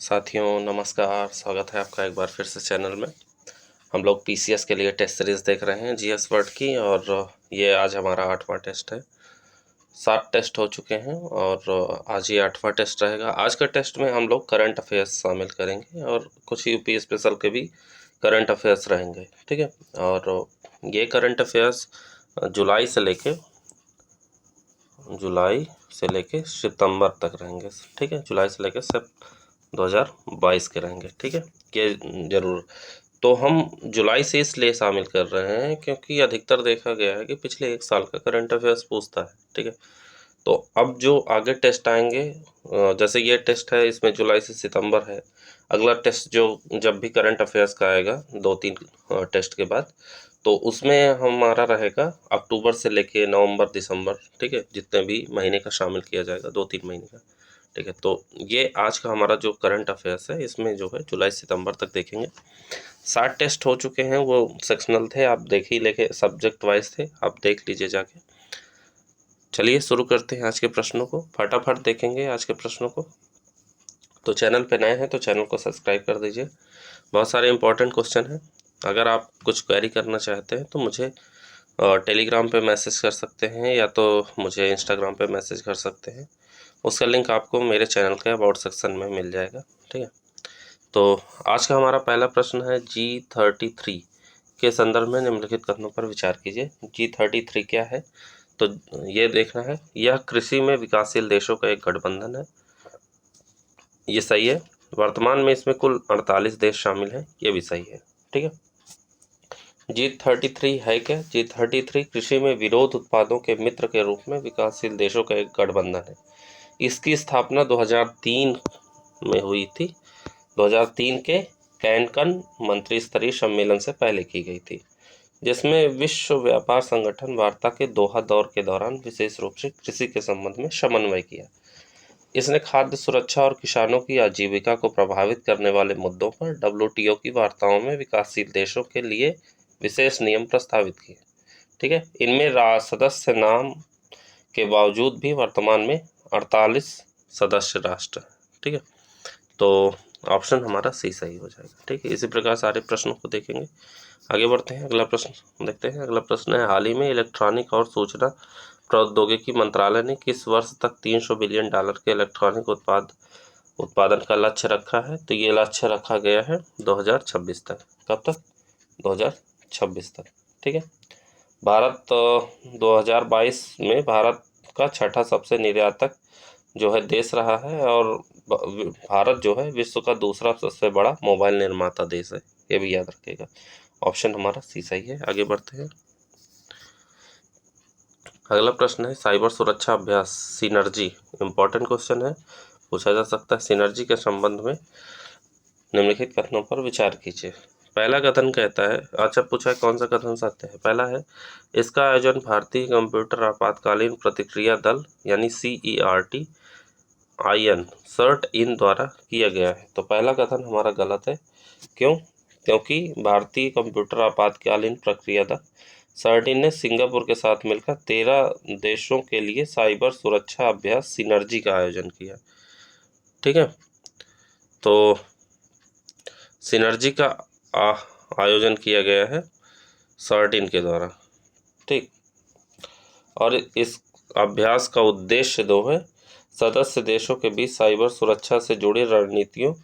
साथियों नमस्कार, स्वागत है आपका एक बार फिर से चैनल में। हम लोग पीसीएस के लिए टेस्ट सीरीज़ देख रहे हैं जीएस वर्ड की, और ये आज हमारा 8वां टेस्ट है। 7 टेस्ट हो चुके हैं और आज ये 8वां टेस्ट रहेगा। आज का टेस्ट में हम लोग करंट अफेयर्स शामिल करेंगे और कुछ यूपी स्पेशल के भी करंट अफेयर्स रहेंगे, ठीक है। और ये करंट अफेयर्स जुलाई से लेके सितंबर तक रहेंगे, ठीक है। जुलाई से लेकर 2022 के रहेंगे, ठीक है। ये ज़रूर, तो हम जुलाई से इसलिए शामिल कर रहे हैं क्योंकि अधिकतर देखा गया है कि पिछले 1 साल का करंट अफेयर्स पूछता है, ठीक है। तो अब जो आगे टेस्ट आएंगे, जैसे ये टेस्ट है इसमें जुलाई से सितंबर है। अगला टेस्ट जो जब भी करंट अफेयर्स का आएगा 2-3 टेस्ट के बाद, तो उसमें हमारा रहेगा अक्टूबर से लेके नवंबर दिसंबर, ठीक है। जितने भी महीने का शामिल किया जाएगा, 2-3 महीने का, ठीक है। तो ये आज का हमारा जो करंट अफेयर्स है इसमें जो है जुलाई सितंबर तक देखेंगे। 60 टेस्ट हो चुके हैं, वो सेक्शनल थे, आप देख ही लेके, सब्जेक्ट वाइज थे, आप देख लीजिए जाके। चलिए शुरू करते हैं आज के प्रश्नों को, फटाफट देखेंगे आज के प्रश्नों को। तो चैनल पे नए हैं तो चैनल को सब्सक्राइब कर दीजिए। बहुत सारे इंपॉर्टेंट क्वेश्चन हैं। अगर आप कुछ क्वेरी करना चाहते हैं तो मुझे टेलीग्राम पे मैसेज कर सकते हैं या तो मुझे इंस्टाग्राम पे मैसेज कर सकते हैं। उसका लिंक आपको मेरे चैनल के अबाउट सेक्शन में मिल जाएगा, ठीक है। तो आज का हमारा पहला प्रश्न है G33 के संदर्भ में निम्नलिखित कथनों पर विचार कीजिए। G33 क्या है? तो ये देखना है, यह कृषि में विकासशील देशों का एक गठबंधन है, ये सही है। वर्तमान में इसमें कुल 48 देश शामिल हैं, ये भी सही है, ठीक है। G33 है क्या? G33 कृषि में विरोध उत्पादों के मित्र के रूप में विकासशील देशों का एक गठबंधन है। इसकी स्थापना 2003 में हुई थी। 2003 के कैनकन मंत्री स्तरीय सम्मेलन से पहले की गई थी, जिसमें विश्व व्यापार संगठन वार्ता के दोहा दौर के दौरान विशेष रूप से कृषि के संबंध में समन्वय किया। इसने खाद्य सुरक्षा और किसानों की आजीविका को प्रभावित करने वाले मुद्दों पर डब्ल्यूटीओ की वार्ताओं में विकासशील देशों के लिए विशेष नियम प्रस्तावित किए, ठीक है। इनमें सदस्य नाम के बावजूद भी वर्तमान में 48 सदस्य राष्ट्र, ठीक है। तो ऑप्शन हमारा सी सही हो जाएगा, ठीक है। इसी प्रकार सारे प्रश्नों को देखेंगे, आगे बढ़ते हैं। अगला प्रश्न देखते हैं। अगला प्रश्न है, हाल ही में इलेक्ट्रॉनिक और सूचना प्रौद्योगिकी मंत्रालय ने किस वर्ष तक $300 बिलियन के इलेक्ट्रॉनिक उत्पादन का लक्ष्य रखा है? तो ये लक्ष्य रखा गया है 2026 तक। कब तक? 2026 तक, ठीक है। भारत 2022 में भारत का छठा सबसे निर्यातक जो है देश रहा है, और भारत जो है विश्व का दूसरा सबसे बड़ा मोबाइल निर्माता देश है, ये भी याद रखिएगा। ऑप्शन हमारा सी सही है। आगे बढ़ते हैं। अगला प्रश्न है, साइबर सुरक्षा अभ्यास सिनर्जी, इंपॉर्टेंट क्वेश्चन है, पूछा जा सकता है। सिनर्जी के संबंध में निम्नलिखित कथनों पर विचार कीजिए। पहला कथन कहता है, अच्छा पूछा है कौन सा कथन सत्य है। पहला है, इसका आयोजन भारतीय कंप्यूटर आपातकालीन प्रतिक्रिया दल यानी CERT-IN CERT-IN द्वारा किया गया है। तो पहला कथन हमारा गलत है। क्यों? क्योंकि भारतीय कंप्यूटर आपातकालीन प्रक्रिया दल CERT-IN ने सिंगापुर के साथ मिलकर 13 देशों के लिए साइबर सुरक्षा अभ्यास सिनर्जी का आयोजन किया, ठीक है। तो सिनर्जी का आयोजन किया गया है CERT-IN के द्वारा, ठीक। और इस अभ्यास का उद्देश्य दो है, सदस्य देशों के बीच साइबर सुरक्षा से जुड़ी रणनीतियों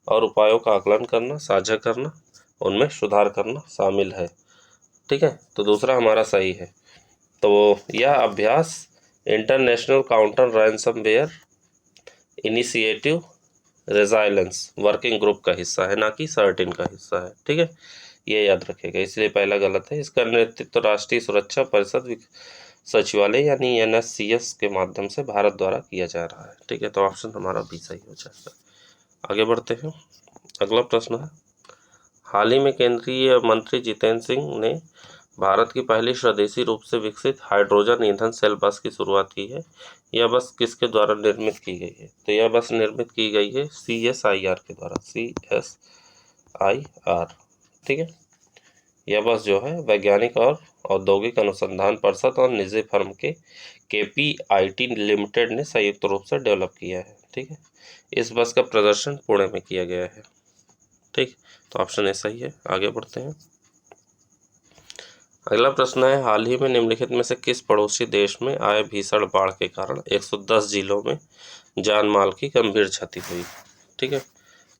और उपायों का आकलन करना, साझा करना, उनमें सुधार करना शामिल है, ठीक है। तो दूसरा हमारा सही है। तो यह अभ्यास international counter ransomware initiative resilience working group का हिस्सा है, ना कि CERT-IN का हिस्सा है, ठीक है। ये याद रखेगा, इसलिए पहला गलत है। इसका नेतृत्व राष्ट्रीय सुरक्षा परिषद सचिवालय यानी NSCS के माध्यम से भारत द्वारा किया जा रहा है, ठीक है। तो ऑप्शन हमारा भी सही हो जाएगा। आगे बढ़ते हैं। अगला प्रश्न है, हाल ही में केंद्रीय मंत्री जितेंद्र सिंह ने भारत की पहली स्वदेशी रूप से विकसित हाइड्रोजन ईंधन सेल बस की शुरुआत की है। यह बस किसके द्वारा निर्मित की गई है? तो यह बस निर्मित की गई है CSIR के द्वारा, CSIR, ठीक है। यह बस जो है वैज्ञानिक और औद्योगिक अनुसंधान परिषद और निजी फर्म के KPIT लिमिटेड ने संयुक्त रूप से डेवलप किया है। ठीक है, इस बस का प्रदर्शन पुणे में किया गया है। ठीक, तो ऑप्शन ए सही है। आगे बढ़ते हैं। अगला प्रश्न है, हाल ही में निम्नलिखित में से किस पड़ोसी देश में आए भीषण बाढ़ के कारण 110 जिलों में जान माल की गंभीर क्षति हुई। ठीक है,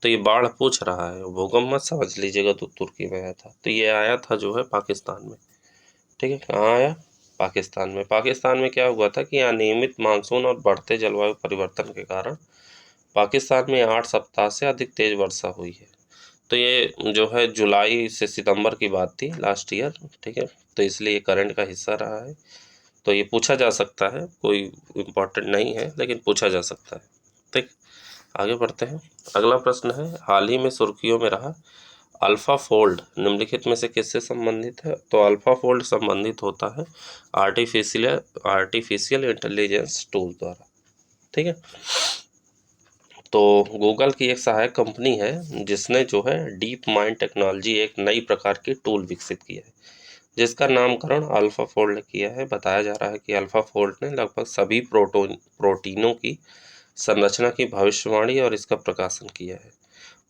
तो ये बाढ़ पूछ रहा है, भूकंप मत समझ लीजिएगा तो तुर्की में आया था। तो ये आया था जो है पाकिस्तान में। ठीक है, कहाँ आया? पाकिस्तान में। पाकिस्तान में क्या हुआ था कि अनियमित मानसून और बढ़ते जलवायु परिवर्तन के कारण पाकिस्तान में 8 सप्ताह से अधिक तेज वर्षा हुई है। तो ये जो है जुलाई से सितंबर की बात थी, लास्ट ईयर। ठीक है, तो इसलिए करंट का हिस्सा रहा है। तो ये पूछा जा सकता है, कोई इम्पोर्टेंट नहीं है लेकिन पूछा जा सकता है। ठीक, आगे बढ़ते हैं। अगला प्रश्न है, हाल ही में सुर्खियों में रहा अल्फा फोल्ड निम्नलिखित में से किससे संबंधित है? तो अल्फा फोल्ड संबंधित होता है आर्टिफिशियल इंटेलिजेंस टूल द्वारा। ठीक है, तो गूगल की एक सहायक कंपनी है जिसने जो है डीप माइंड टेक्नोलॉजी एक नई प्रकार की टूल विकसित की है जिसका नामकरण अल्फा फोल्ड किया है। बताया जा रहा है कि अल्फा फोल्ड ने लगभग सभी प्रोटीनों की संरचना की भविष्यवाणी और इसका प्रकाशन किया है।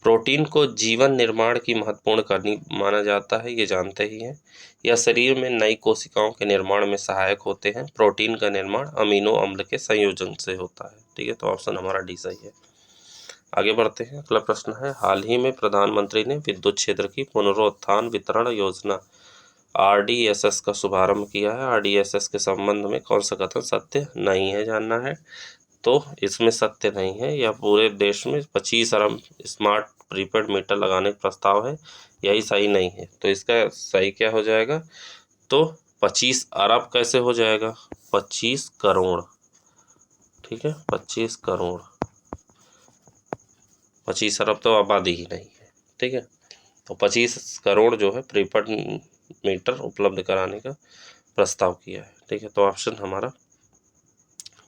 प्रोटीन को जीवन निर्माण की महत्वपूर्ण कड़ी माना जाता है, ये जानते ही हैं। यह शरीर में नई कोशिकाओं के निर्माण में सहायक होते हैं। प्रोटीन का निर्माण अमीनो अम्ल के संयोजन से होता है। ठीक है, तो ऑप्शन हमारा डी सही है। आगे बढ़ते हैं। अगला प्रश्न है, हाल ही में प्रधानमंत्री ने विद्युत क्षेत्र की पुनरुत्थान वितरण योजना RDSS का शुभारंभ किया है। RDSS के संबंध में कौन सा कथन सत्य नहीं है जानना है। तो इसमें सत्य नहीं है। यह पूरे देश में 25 अरब स्मार्ट प्रीपेड मीटर लगाने का प्रस्ताव है, यही सही नहीं है। तो इसका सही क्या हो जाएगा? तो 25 अरब कैसे हो जाएगा? 25 करोड़। ठीक है, 25 करोड़। 25 अरब तो आबादी ही नहीं है। ठीक है, तो 25 करोड़ जो है प्रीपेड मीटर उपलब्ध कराने का प्रस्ताव किया है। ठीक है, तो ऑप्शन हमारा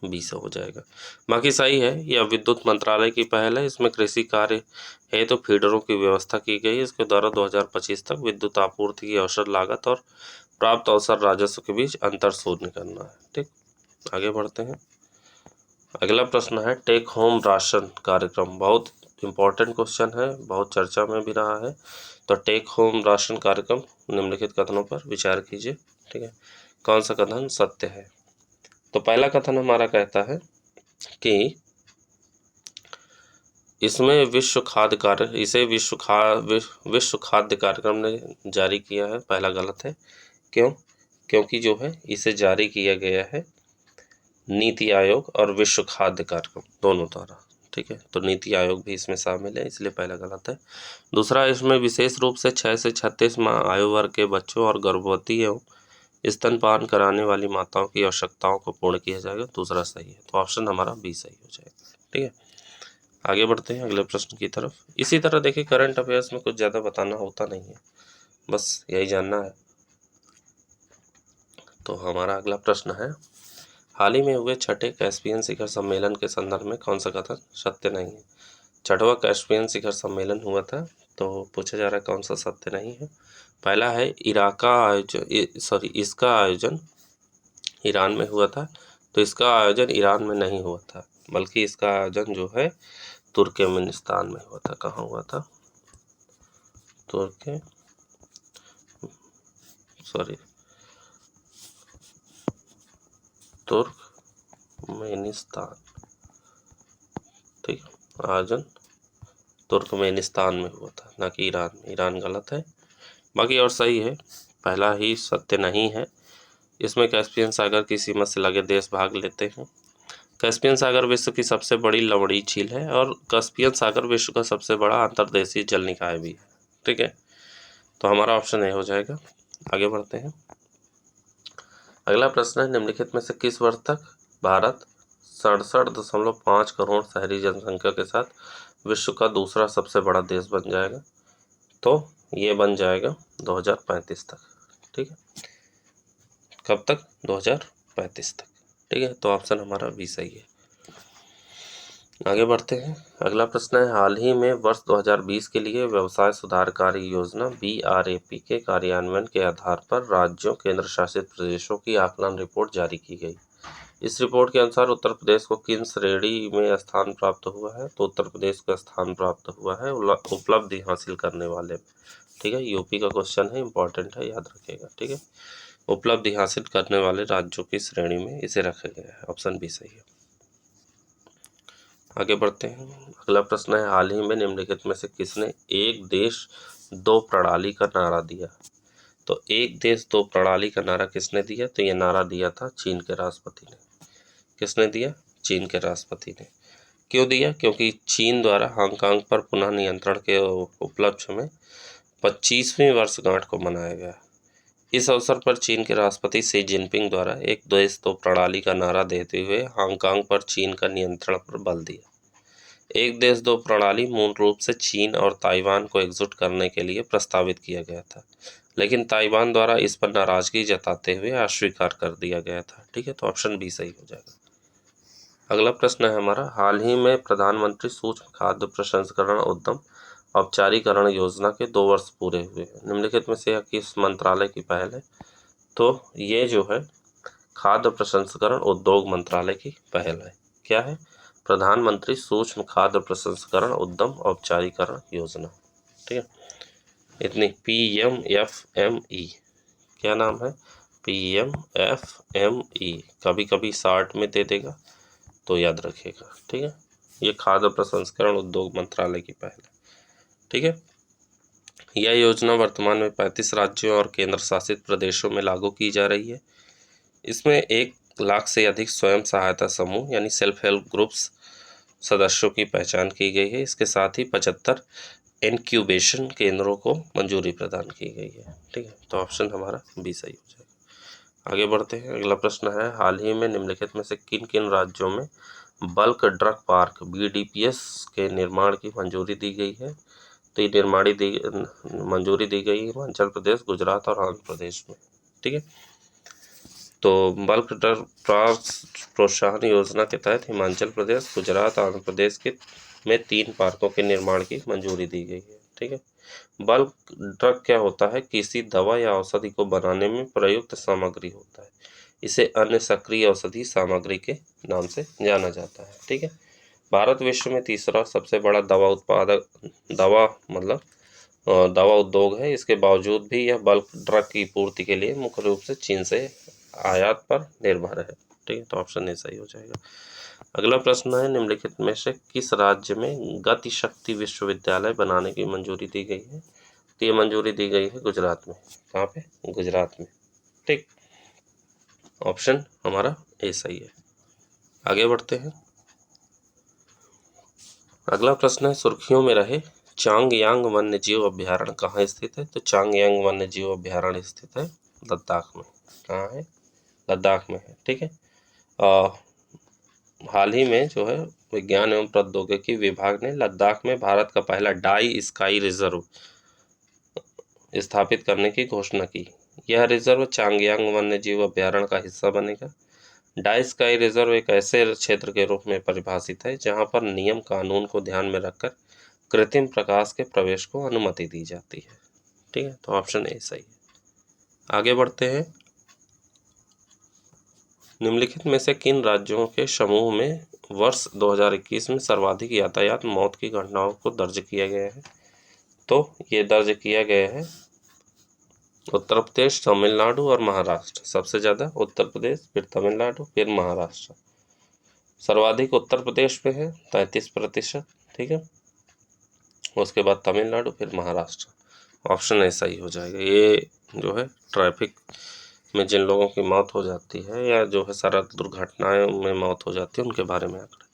20 हो जाएगा। बाकी सही है। यह विद्युत मंत्रालय की पहल है। इसमें कृषि कार्य है तो फीडरों की व्यवस्था की गई है। इसके द्वारा 2025 तक विद्युत आपूर्ति की अवसर लागत और प्राप्त अवसर राजस्व के बीच अंतर शून्य करना है। ठीक, आगे बढ़ते हैं। अगला प्रश्न है, टेक होम राशन कार्यक्रम बहुत इंपॉर्टेंट क्वेश्चन है, बहुत चर्चा में भी रहा है। तो टेक होम राशन कार्यक्रम निम्नलिखित कथनों पर विचार कीजिए। ठीक है, कौन सा कथन सत्य है? तो पहला कथन हमारा कहता है कि इसमें विश्व खाद्य कार्यक्रम ने जारी किया है। पहला गलत है। क्यों? क्योंकि जो है इसे जारी किया गया है नीति आयोग और विश्व खाद्य कार्यक्रम दोनों द्वारा। ठीक है, तो नीति आयोग भी इसमें शामिल है, इसलिए पहला गलत है। दूसरा, इसमें विशेष रूप से 6 से 36 माह आयु वर्ग के बच्चों और गर्भवती एवं स्तनपान कराने वाली माताओं की आवश्यकताओं को पूर्ण किया जाएगा। दूसरा सही है, तो ऑप्शन हमारा बी सही हो जाएगा। ठीक है, आगे बढ़ते हैं अगले प्रश्न की तरफ। इसी तरह देखिए, करंट अफेयर्स में कुछ ज़्यादा बताना होता नहीं है, बस यही जानना है। तो हमारा अगला प्रश्न है, हाल ही में हुए छठे कैस्पियन शिखर सम्मेलन के संदर्भ में कौन सा कथन सत्य नहीं है? छठवां कैस्पियन शिखर सम्मेलन हुआ था, तो पूछा जा रहा है कौन सा सत्य नहीं है। पहला है इसका आयोजन ईरान में हुआ था, तो इसका आयोजन ईरान में नहीं हुआ था, बल्कि इसका आयोजन जो है तुर्कमेनिस्तान में हुआ था। कहाँ हुआ था? तुर्कमेनिस्तान। ठीक, आयोजन तुर्कमेनिस्तान में हुआ था, ना कि ईरान में। ईरान गलत है, बाकी और सही है। पहला ही सत्य नहीं है। इसमें कैस्पियन सागर की सीमा से लगे देश भाग लेते हैं। कैस्पियन सागर विश्व की सबसे बड़ी लवणीय झील है और कैस्पियन सागर विश्व का सबसे बड़ा अंतर्देशीय जल निकाय भी है। ठीक है, तो हमारा ऑप्शन ए हो जाएगा। आगे बढ़ते हैं। अगला प्रश्न है, निम्नलिखित में से किस वर्ष तक भारत 67.5 करोड़ शहरी जनसंख्या के साथ विश्व का दूसरा सबसे बड़ा देश बन जाएगा? तो ये बन जाएगा 2035 तक। ठीक है, कब तक? 2035 तक। ठीक है, तो ऑप्शन हमारा बी सही है। आगे बढ़ते हैं। अगला प्रश्न है, हाल ही में वर्ष 2020 के लिए व्यवसाय सुधार कार्य योजना BRAP के कार्यान्वयन के आधार पर राज्यों, केंद्र शासित प्रदेशों की आकलन रिपोर्ट जारी की गई। इस रिपोर्ट के अनुसार उत्तर प्रदेश को किन श्रेणी में स्थान प्राप्त हुआ है? तो उत्तर प्रदेश को स्थान प्राप्त हुआ है उपलब्धि हासिल करने वाले। ठीक है, यूपी का क्वेश्चन है, इंपॉर्टेंट है, याद रखिएगा। ठीक है, उपलब्धि हासिल करने वाले राज्यों की श्रेणी में इसे रखा गया है। ऑप्शन बी सही है। आगे बढ़ते हैं। अगला प्रश्न है, हाल ही में निम्नलिखित में से किसने एक देश दो प्रणाली का नारा दिया? तो एक देश दो प्रणाली का नारा किसने दिया? तो ये नारा दिया था चीन के राष्ट्रपति ने। किसने दिया? चीन के राष्ट्रपति ने। क्यों दिया? क्योंकि चीन द्वारा हांगकांग पर पुनः नियंत्रण के उपलक्ष्य में 25वीं वर्षगांठ को मनाया गया। इस अवसर पर चीन के राष्ट्रपति शी जिनपिंग द्वारा एक देश दो प्रणाली का नारा देते हुए हांगकांग पर चीन का नियंत्रण पर बल दिया। एक देश दो प्रणाली मूल रूप से चीन और ताइवान को एकजुट करने के लिए प्रस्तावित किया गया था, लेकिन ताइवान द्वारा इस पर नाराजगी जताते हुए अस्वीकार कर दिया गया था। ठीक है, तो ऑप्शन बी सही हो जाएगा। अगला प्रश्न है हमारा, हाल ही में प्रधानमंत्री सूक्ष्म खाद्य प्रसंस्करण उद्यम औपचारीकरण योजना के 2 वर्ष पूरे हुए हैं। निम्नलिखित में से यह किस मंत्रालय की पहल है? तो ये जो है खाद्य प्रसंस्करण उद्योग मंत्रालय की पहल है। क्या है? प्रधानमंत्री सूक्ष्म खाद्य प्रसंस्करण उद्यम औपचारीकरण योजना। ठीक है, इतनी PMFME। क्या नाम है? PMFME। कभी कभी शार्ट में दे देगा तो याद रखिएगा। ठीक है, ये खाद्य प्रसंस्करण उद्योग मंत्रालय की पहल है। ठीक है, यह योजना वर्तमान में 35 राज्यों और केंद्र शासित प्रदेशों में लागू की जा रही है। इसमें 1 लाख से अधिक स्वयं सहायता समूह यानी सेल्फ हेल्प ग्रुप्स सदस्यों की पहचान की गई है। इसके साथ ही 75 इनक्यूबेशन केंद्रों को मंजूरी प्रदान की गई है। ठीक है, तो ऑप्शन हमारा बी सही हो जाएगा। आगे बढ़ते हैं। अगला प्रश्न है, हाल ही में निम्नलिखित में से किन किन राज्यों में बल्क ड्रग पार्क BDPS के निर्माण की मंजूरी दी गई है? तो ये मंजूरी दी गई हिमाचल प्रदेश, गुजरात और आंध्र प्रदेश में। ठीक है, तो बल्क ड्रग पार्क प्रोत्साहन योजना के तहत हिमाचल प्रदेश, गुजरात, आंध्र प्रदेश के में 3 पार्कों के निर्माण की मंजूरी दी गई है। ठीक है, बल्क ड्रग क्या होता है? किसी दवा या औषधि को बनाने में प्रयुक्त सामग्री होता है। इसे अन्य सक्रिय औषधि सामग्री के नाम से जाना जाता है। ठीक है, भारत विश्व में तीसरा सबसे बड़ा दवा उद्योग है। इसके बावजूद भी यह बल्क ड्रग की पूर्ति के लिए मुख्य रूप से चीन से आयात पर निर्भर है। ठीक है, तो ऑप्शन ए सही हो जाएगा। अगला प्रश्न है, निम्नलिखित में से किस राज्य में गति शक्ति विश्वविद्यालय बनाने की मंजूरी दी गई है? तो ये मंजूरी दी गई है गुजरात में। कहाँ पे? गुजरात में। ठीक, ऑप्शन हमारा ए सही है। आगे बढ़ते हैं। अगला प्रश्न है, सुर्खियों में रहे चांगयांग वन्य जीव अभ्यारण्य कहाँ स्थित है? तो चांगयांग वन्य जीव अभ्यारण्य स्थित है लद्दाख में। कहाँ है? लद्दाख में है। ठीक है, हाल ही में जो है विज्ञान एवं प्रौद्योगिकी विभाग ने लद्दाख में भारत का पहला डाई स्काई रिजर्व स्थापित करने की घोषणा की। यह रिजर्व चांगयांग वन्य जीव अभ्यारण्य का हिस्सा बनेगा। डाई स्काई रिजर्व एक ऐसे क्षेत्र के रूप में परिभाषित है जहां पर नियम कानून को ध्यान में रखकर कृत्रिम प्रकाश के प्रवेश को अनुमति दी जाती है। ठीक है, तो ऑप्शन ए सही है। आगे बढ़ते हैं। निम्नलिखित में से किन राज्यों के समूह में वर्ष 2021 में सर्वाधिक यातायात मौत की घटनाओं को दर्ज किया गया है? तो ये दर्ज किया गया है उत्तर प्रदेश, तमिलनाडु और महाराष्ट्र। सबसे ज़्यादा उत्तर प्रदेश, फिर तमिलनाडु, फिर महाराष्ट्र। सर्वाधिक उत्तर प्रदेश में है 33%। ठीक है, उसके बाद तमिलनाडु, फिर महाराष्ट्र। ऑप्शन ऐसा ही हो जाएगा। ये जो है ट्रैफिक में जिन लोगों की मौत हो जाती है या जो है सड़क दुर्घटनाओं में मौत हो जाती है उनके बारे में आंकड़े।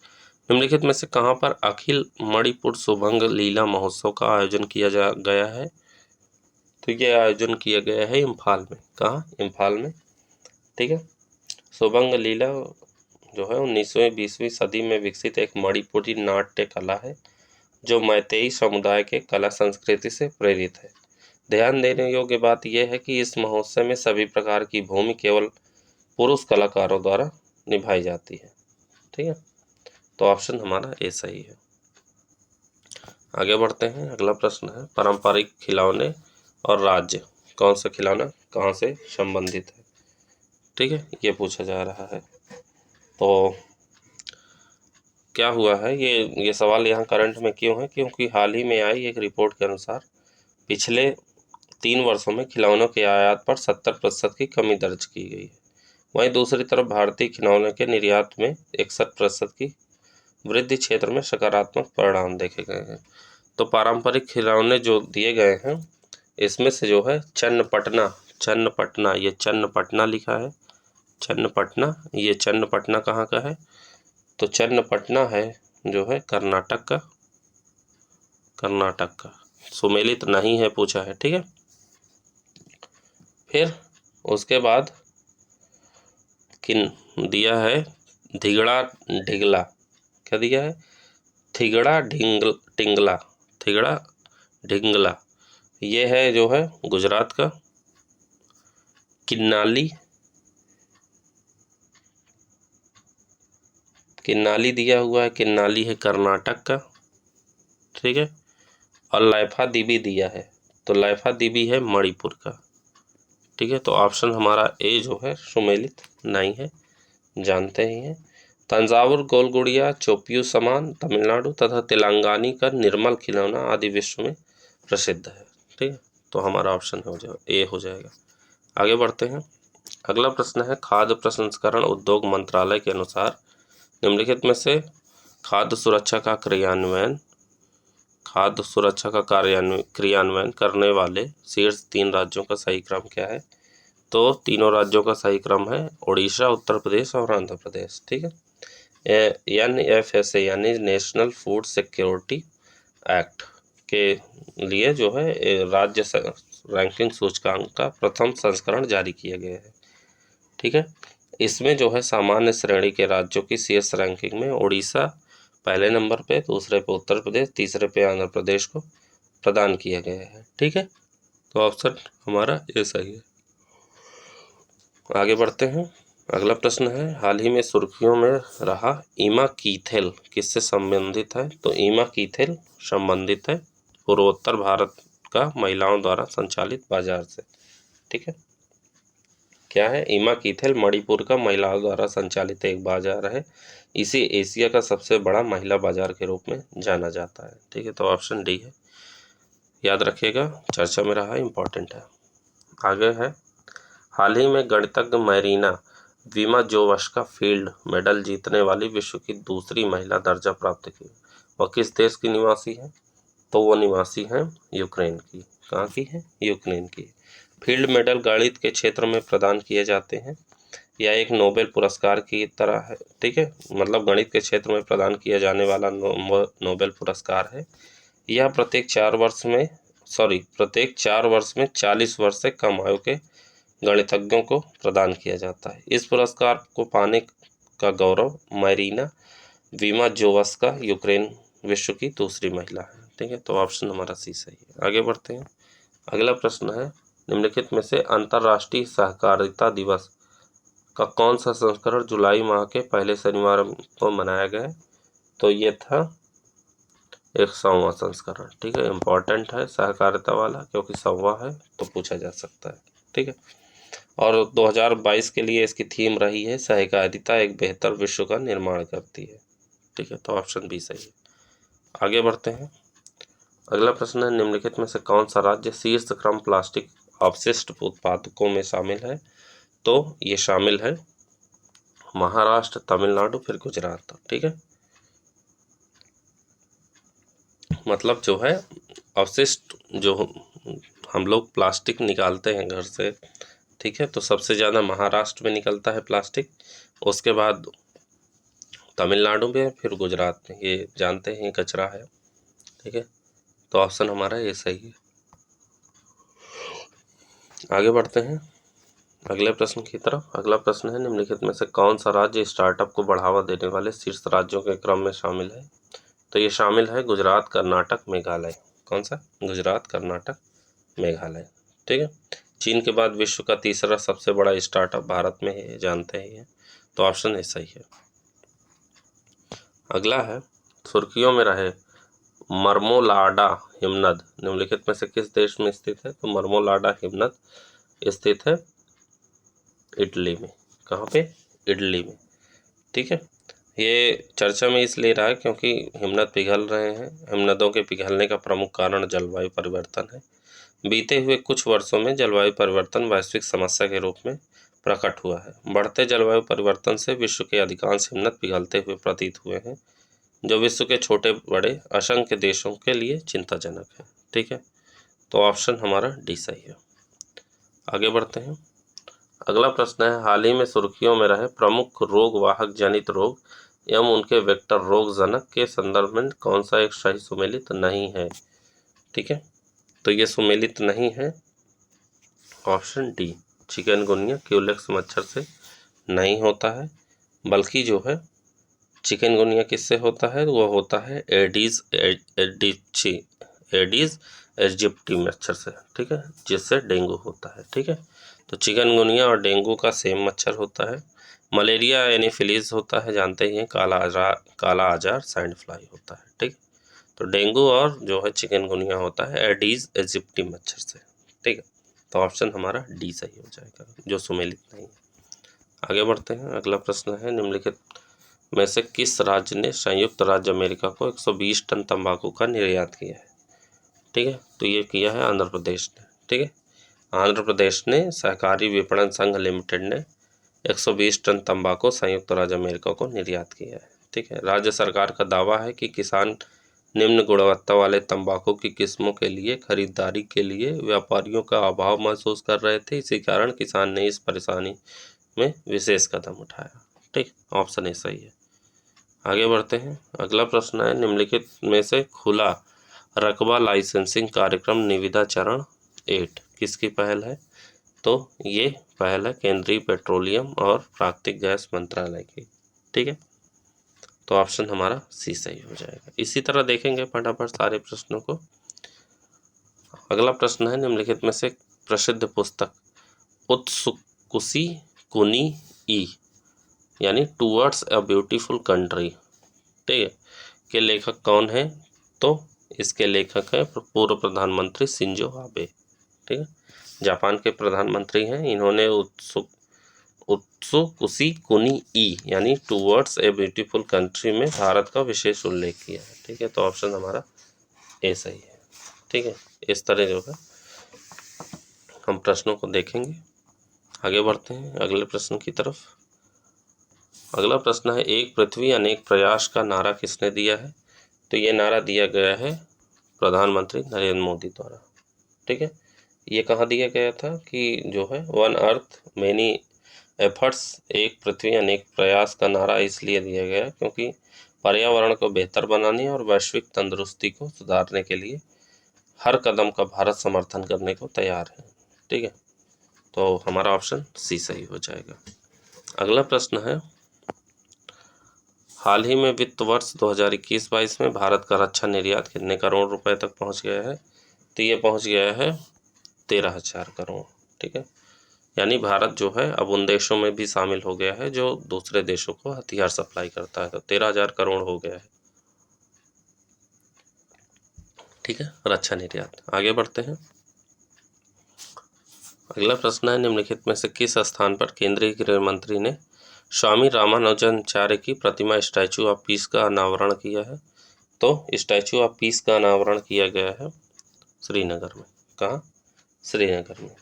निम्नलिखित में से कहाँ पर अखिल मणिपुर सुभंग लीला महोत्सव का आयोजन किया गया है? तो ये आयोजन किया गया है इम्फाल में। कहाँ? इम्फाल में। ठीक है, सुभंग लीला जो है 19वीं-20वीं सदी में विकसित एक मणिपुरी नाट्य कला है जो मैतेई समुदाय के कला संस्कृति से प्रेरित है। ध्यान देने योग्य बात यह है कि इस महोत्सव में सभी प्रकार की भूमि केवल पुरुष कलाकारों द्वारा निभाई जाती है। ठीक है, तो ऑप्शन हमारा ए सही है। आगे बढ़ते हैं। अगला प्रश्न है पारंपरिक खिलौने और राज्य, कौन सा खिलौना कहाँ से संबंधित है, ठीक है, ये पूछा जा रहा है। तो क्या हुआ है, ये सवाल यहाँ करंट में क्यों है, क्योंकि हाल ही में आई एक रिपोर्ट के अनुसार पिछले 3 वर्षों में खिलौनों के आयात पर 70% की कमी दर्ज की गई है। वहीं दूसरी तरफ भारतीय खिलौनों के निर्यात में 61% की वृद्धि क्षेत्र में सकारात्मक परिणाम देखे गए हैं। तो पारंपरिक खिलौने जो दिए गए हैं इसमें से जो है चन्नपटना, ये चन्नपटना लिखा है, चन्नपटना, ये चन्नपटना कहाँ का है, तो चन्नपटना है जो है कर्नाटक का, सुमेलित नहीं है पूछा है, ठीक है। फिर उसके बाद किन दिया है धिगड़ा ढिगला, क्या दिया है, थिगड़ा ढिंगला, ये है जो है गुजरात का। किन्नाली दिया हुआ है, किन्नाली है कर्नाटक का, ठीक है। और लाइफा दीबी दिया है, तो लाइफा दीबी है मणिपुर का, ठीक है। तो ऑप्शन हमारा ए जो है सुमेलित नहीं है, जानते ही हैं। तंजावुर गोलगुड़िया, चोपियू सामान तमिलनाडु तथा तेलंगानी का निर्मल खिलौना आदि विश्व में प्रसिद्ध है, ठीक है। तो हमारा ऑप्शन ए हो जाएगा। आगे बढ़ते हैं। अगला प्रश्न है खाद्य प्रसंस्करण उद्योग मंत्रालय के अनुसार निम्नलिखित में से खाद्य सुरक्षा का क्रियान्वयन करने वाले शीर्ष 3 राज्यों का सही क्रम क्या है, तो तीनों राज्यों का सही क्रम है उड़ीसा, उत्तर प्रदेश और आंध्र प्रदेश, ठीक है। NFSA यानी नेशनल फूड सिक्योरिटी एक्ट के लिए जो है राज्य रैंकिंग सूचकांक का प्रथम संस्करण जारी किया गया है, ठीक है। इसमें जो है सामान्य श्रेणी के राज्यों की शीर्ष रैंकिंग में उड़ीसा पहले नंबर पे, दूसरे पे उत्तर प्रदेश, तीसरे पे आंध्र प्रदेश को प्रदान किया गया है, ठीक है। तो ऑप्शन हमारा ये सही है। आगे बढ़ते हैं। अगला प्रश्न है हाल ही में सुर्खियों में रहा ईमा कीथेल किससे संबंधित है, तो ईमा कीथेल संबंधित है पूर्वोत्तर भारत का महिलाओं द्वारा संचालित बाजार से, ठीक है। क्या है, ईमा कीथेल मणिपुर का महिलाओं द्वारा संचालित एक बाजार है, इसे एशिया का सबसे बड़ा महिला बाजार के रूप में जाना जाता है, ठीक है। तो ऑप्शन डी है, याद रखिएगा, चर्चा में रहा, इम्पोर्टेंट है। आगे है हाल ही में गणितज्ञ मैरीना विमाजोवस्का फील्ड मेडल जीतने वाली विश्व की दूसरी महिला दर्जा प्राप्त की, वह किस देश की निवासी है, तो वो निवासी हैं यूक्रेन की। कहाँ की है, यूक्रेन की। फील्ड मेडल गणित के क्षेत्र में प्रदान किए जाते हैं, यह एक नोबेल पुरस्कार की तरह है, ठीक है, मतलब गणित के क्षेत्र में प्रदान किया जाने वाला नोबेल पुरस्कार है। यह प्रत्येक 4 वर्ष में 40 वर्ष से कम आयु के गणितज्ञों को प्रदान किया जाता है। इस पुरस्कार को पाने का गौरव मैरीना विमाजोवस्का यूक्रेन विश्व की दूसरी महिला है, ठीक है। तो ऑप्शन हमारा सी सही है। आगे बढ़ते हैं। अगला प्रश्न है निम्नलिखित में से अंतर्राष्ट्रीय सहकारिता दिवस का कौन सा संस्करण जुलाई माह के पहले शनिवार को मनाया गया है, तो ये था 100वां संस्करण, ठीक है। इम्पोर्टेंट है सहकारिता वाला क्योंकि 100वां है तो पूछा जा सकता है, ठीक है। और 2022 के लिए इसकी थीम रही है सहकारिता एक बेहतर विश्व का निर्माण करती है, ठीक है। तो ऑप्शन बी सही है। आगे बढ़ते हैं। अगला प्रश्न है निम्नलिखित में से कौन सा राज्य शीर्ष क्रम प्लास्टिक अपशिष्ट उत्पादकों में शामिल है, तो ये शामिल है महाराष्ट्र, तमिलनाडु, फिर गुजरात, ठीक है। मतलब जो है अवशिष्ट जो हम लोग प्लास्टिक निकालते हैं घर से, ठीक है, तो सबसे ज़्यादा महाराष्ट्र में निकलता है प्लास्टिक, उसके बाद तमिलनाडु में, फिर गुजरात में, ये जानते हैं कचरा है, ठीक है। तो ऑप्शन हमारा ये सही है। आगे बढ़ते हैं अगले प्रश्न की तरफ। अगला प्रश्न है निम्नलिखित में से कौन सा राज्य स्टार्टअप को बढ़ावा देने वाले शीर्ष राज्यों के क्रम में शामिल है, तो ये शामिल है गुजरात, कर्नाटक, मेघालय। कौन सा, गुजरात, कर्नाटक, मेघालय, ठीक है। चीन के बाद विश्व का तीसरा सबसे बड़ा स्टार्टअप भारत में है, जानते ही हैं, तो ऑप्शन ए सही है। अगला है, सुर्खियों में रहे मर्मोलाडा हिमनद निम्नलिखित में से किस देश में स्थित है? तो मर्मोलाडा हिमनद स्थित है इटली में। कहाँ पे? इटली में। ठीक है, ये चर्चा में इसलिए रहा क्योंकि हिमनद पिघल रहे हैं। हिमनदों के पिघलने का प्रमुख कारण जलवायु परिवर्तन है। बीते हुए कुछ वर्षों में जलवायु परिवर्तन वैश्विक समस्या के रूप में प्रकट हुआ है। बढ़ते जलवायु परिवर्तन से विश्व के अधिकांश हिमनद पिघलते हुए प्रतीत हुए हैं, जो विश्व के छोटे बड़े असंख्य देशों के लिए चिंताजनक है। ठीक है, तो ऑप्शन हमारा डी सही है। आगे बढ़ते हैं। अगला प्रश्न है, हाल ही में सुर्खियों में रहे प्रमुख रोग वाहक जनित रोग एवं उनके वेक्टर रोग जनक के संदर्भ में कौन सा एक सही सुमेलित नहीं है? ठीक है, तो ये सुमेलित नहीं है, ऑप्शन डी चिकनगुनिया क्यूलेक्स मच्छर से नहीं होता है, बल्कि जो है चिकनगुनिया किससे होता है? वो होता है एडीज एजिप्टी मच्छर से। ठीक है, जिससे डेंगू होता है। ठीक है, तो चिकनगुनिया और डेंगू का सेम मच्छर होता है। मलेरिया एनीफिलीज होता है, जानते ही हैं। काला आजार सैंड फ्लाई होता है। ठीक, तो डेंगू और जो है चिकनगुनिया होता है एडीज एजिप्टी मच्छर से। ठीक है, तो ऑप्शन हमारा डी सही हो जाएगा, जो सुमेलित नहीं है। आगे बढ़ते हैं। अगला प्रश्न है, निम्नलिखित में से किस राज्य ने संयुक्त राज्य अमेरिका को 120 टन तंबाकू का निर्यात किया है? ठीक है, तो ये किया है आंध्र प्रदेश ने। ठीक है, आंध्र प्रदेश ने सहकारी विपणन संघ लिमिटेड ने 120 टन तंबाकू संयुक्त राज्य अमेरिका को निर्यात किया है। ठीक है, राज्य सरकार का दावा है कि किसान निम्न गुणवत्ता वाले तंबाकू की किस्मों के लिए खरीदारी के लिए व्यापारियों का अभाव महसूस कर रहे थे। इसी कारण किसान ने इस परेशानी में विशेष कदम उठाया। ठीक, ऑप्शन ए सही है। आगे बढ़ते हैं। अगला प्रश्न है, निम्नलिखित में से खुला रकबा लाइसेंसिंग कार्यक्रम निविदा चरण 8 किसकी पहल है? तो ये पहल है केंद्रीय पेट्रोलियम और प्राकृतिक गैस मंत्रालय की। ठीक है, तो ऑप्शन हमारा सी सही हो जाएगा। इसी तरह देखेंगे फटाफट सारे प्रश्नों को। अगला प्रश्न है, निम्नलिखित में से प्रसिद्ध पुस्तक उत्सुकुसी कुनी ई यानी टूवर्ड्स अ ब्यूटीफुल कंट्री, ठीक है, के लेखक कौन है? तो इसके लेखक है पूर्व प्रधानमंत्री शिंजो आबे। ठीक है, जापान के प्रधानमंत्री हैं। इन्होंने उत्सुकुसी कुनी ई यानी टूवर्ड्स ए ब्यूटीफुल कंट्री में भारत का विशेष उल्लेख किया है। ठीक है, तो ऑप्शन हमारा ए सही है। ठीक है, इस तरह जो है हम प्रश्नों को देखेंगे। आगे बढ़ते हैं अगले प्रश्न की तरफ। अगला प्रश्न है, एक पृथ्वी अनेक प्रयास का नारा किसने दिया है? तो ये नारा दिया गया है प्रधानमंत्री नरेंद्र मोदी द्वारा। ठीक है, ये कहाँ दिया गया था कि जो है वन अर्थ मैनी एफर्ट्स, एक पृथ्वी अनेक प्रयास का नारा इसलिए दिया गया क्योंकि पर्यावरण को बेहतर बनाने और वैश्विक तंदुरुस्ती को सुधारने के लिए हर कदम का भारत समर्थन करने को तैयार है। ठीक है, तो हमारा ऑप्शन सी सही हो जाएगा। अगला प्रश्न है, हाल ही में वित्त वर्ष 2021-22 में भारत का रक्षा निर्यात कितने करोड़ रुपए तक पहुंच गया है? तो ये पहुंच गया है 13,000 करोड़। ठीक है, यानी भारत जो है अब उन देशों में भी शामिल हो गया है जो दूसरे देशों को हथियार सप्लाई करता है। तो 13,000 करोड़ हो गया है। ठीक है, रक्षा निर्यात। आगे बढ़ते हैं। अगला प्रश्न है, निम्नलिखित में से किस स्थान पर केंद्रीय गृह मंत्री ने स्वामी रामानुजाचार्य की प्रतिमा स्टैचू ऑफ पीस का अनावरण किया है? तो स्टैचू ऑफ पीस का अनावरण किया गया है श्रीनगर में। कहाँ? श्रीनगर में।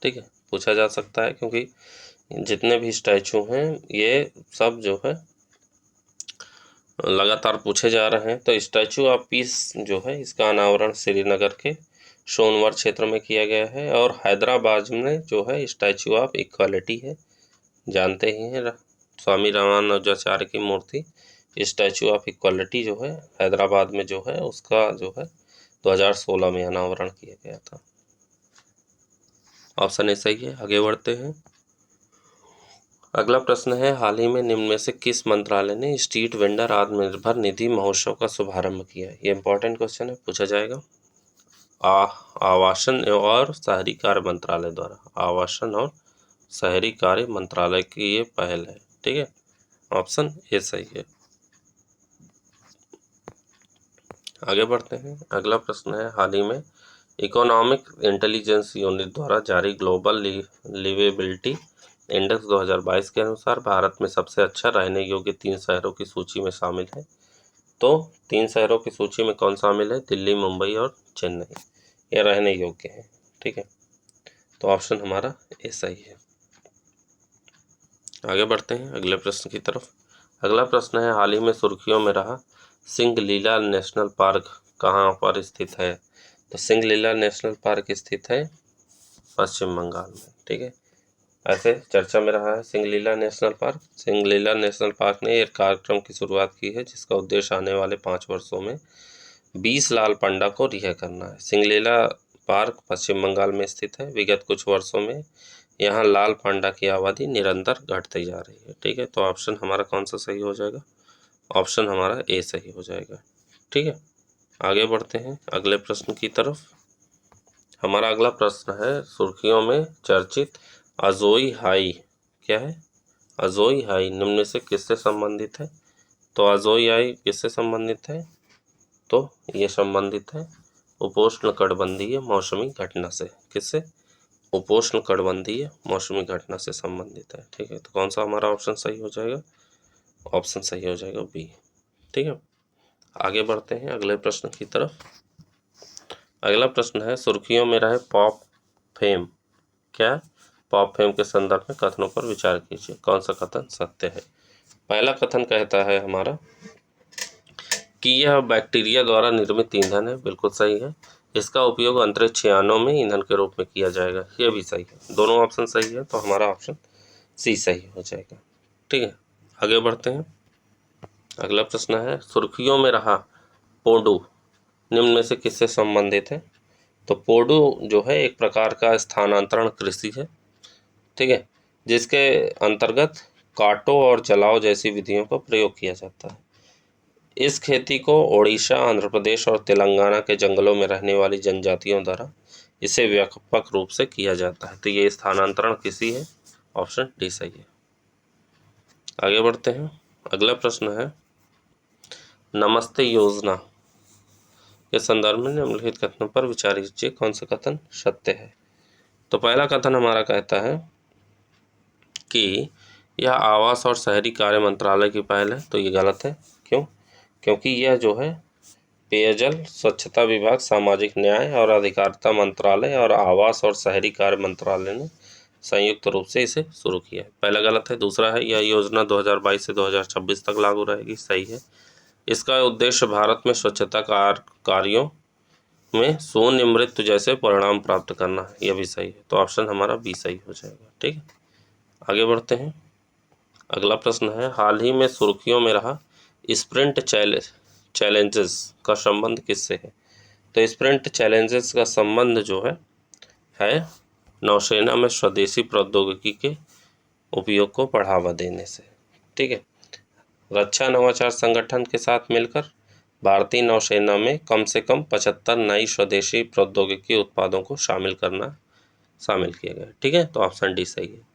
ठीक है, पूछा जा सकता है क्योंकि जितने भी स्टैचू हैं ये सब जो है लगातार पूछे जा रहे हैं। तो स्टैचू ऑफ पीस जो है इसका अनावरण श्रीनगर के सोनवर क्षेत्र में किया गया है और हैदराबाद में जो है स्टैचू ऑफ इक्वालिटी है, जानते ही हैं स्वामी रामानुजाचार्य की मूर्ति। स्टैचू ऑफ इक्वालिटी जो है हैदराबाद में जो है उसका जो है 2016 में अनावरण किया गया था। ऑप्शन ए सही है। आगे बढ़ते हैं। अगला प्रश्न है, हाल ही में निम्न में से किस मंत्रालय ने स्ट्रीट वेंडर आत्मनिर्भर निधि महोत्सव का शुभारंभ किया है? ये इंपॉर्टेंट क्वेश्चन है, पूछा जाएगा। आवासन और शहरी कार्य मंत्रालय द्वारा, आवासन और शहरी कार्य मंत्रालय की ये पहल है। ठीक है, ऑप्शन ए सही है। आगे बढ़ते हैं। अगला प्रश्न है, हाल ही में इकोनॉमिक इंटेलिजेंस यूनिट द्वारा जारी ग्लोबल लिवेबिलिटी इंडेक्स 2022 के अनुसार भारत में सबसे अच्छा रहने योग्य 3 शहरों की सूची में शामिल है। तो 3 शहरों की सूची में कौन शामिल है? दिल्ली, मुंबई और चेन्नई। ये रहने योग्य है। ठीक है, तो ऑप्शन हमारा ए सही है। आगे बढ़ते हैं अगले प्रश्न की तरफ। अगला प्रश्न है, हाल ही में सुर्खियों में रहा सिंगलीला नेशनल पार्क कहाँ पर स्थित है? तो सिंगलीला नेशनल पार्क स्थित है पश्चिम बंगाल में। ठीक है, ऐसे चर्चा में रहा है Singalila national park. Singalila national park ने एक कार्यक्रम की शुरुआत की है जिसका उद्देश्य आने वाले 5 वर्षों में 20 लाल पांडा को रिहा करना है। सिंगलीला पार्क पश्चिम बंगाल में स्थित है। विगत कुछ वर्षों में यहाँ लाल पांडा की आबादी निरंतर घटती जा रही है। ठीक है, तो ऑप्शन हमारा कौन सा सही हो जाएगा? ऑप्शन हमारा ए सही हो जाएगा। ठीक है, आगे बढ़ते हैं अगले प्रश्न की तरफ। हमारा अगला प्रश्न है, सुर्खियों में चर्चित अजोई हाई क्या है? अजोई हाई निम्न में से किससे संबंधित है? तो अजोई हाई किससे संबंधित है? तो ये संबंधित है उपोष्ण कटिबंधीय मौसमी घटना से। किससे? उपोष्ण कटिबंधीय मौसमी घटना से संबंधित है। ठीक है, तो कौन सा हमारा ऑप्शन सही हो जाएगा? ऑप्शन सही हो जाएगा बी। ठीक है, आगे बढ़ते हैं अगले प्रश्न की तरफ। अगला प्रश्न है, सुर्खियों में रहे पॉप फेम क्या? पॉप फेम के संदर्भ में कथनों पर विचार कीजिए। कौन सा कथन सत्य है? पहला कथन कहता है हमारा कि यह बैक्टीरिया द्वारा निर्मित ईंधन है। बिल्कुल सही है। इसका उपयोग अंतरिक्ष यानों में ईंधन के रूप में किया जाएगा। यह भी सही है। दोनों ऑप्शन सही है, तो हमारा ऑप्शन सी सही हो जाएगा। ठीक है, आगे बढ़ते हैं। अगला प्रश्न है, सुर्खियों में रहा पोडू निम्न में से किससे संबंधित है? तो पोडू जो है एक प्रकार का स्थानांतरण कृषि है। ठीक है, जिसके अंतर्गत काटो और जलाओ जैसी विधियों का प्रयोग किया जाता है। इस खेती को ओडिशा, आंध्र प्रदेश और तेलंगाना के जंगलों में रहने वाली जनजातियों द्वारा इसे व्यापक रूप से किया जाता है। तो ये स्थानांतरण कृषि है। ऑप्शन डी सही है। आगे बढ़ते हैं। अगला प्रश्न है, नमस्ते योजना के संदर्भ में निम्नलिखित कथनों पर विचार कीजिए। कौन सा कथन सत्य है? तो पहला कथन हमारा कहता है कि यह आवास और शहरी कार्य मंत्रालय की पहल है। तो ये गलत है। क्यों? क्योंकि यह जो है पेयजल स्वच्छता विभाग, सामाजिक न्याय और अधिकारिता मंत्रालय और आवास और शहरी कार्य मंत्रालय ने संयुक्त रूप से इसे शुरू किया है। पहला गलत है। दूसरा है, यह योजना 2022 से 2026 तक लागू रहेगी। सही है। इसका उद्देश्य भारत में स्वच्छता कार्यों में शून्य मृत्यु जैसे परिणाम प्राप्त करना है। यह भी सही है। तो ऑप्शन हमारा बी सही हो जाएगा। ठीक है, आगे बढ़ते हैं। अगला प्रश्न है, हाल ही में सुर्खियों में रहा स्प्रिंट चैलेंजेस का संबंध किससे है? तो स्प्रिंट चैलेंजेस का संबंध जो है नौसेना में स्वदेशी प्रौद्योगिकी के उपयोग को बढ़ावा देने से। ठीक है, रक्षा नवाचार संगठन के साथ मिलकर भारतीय नौसेना में कम से कम 75 नई स्वदेशी प्रौद्योगिकी उत्पादों को शामिल किया गया। ठीक है, तो ऑप्शन डी सही है।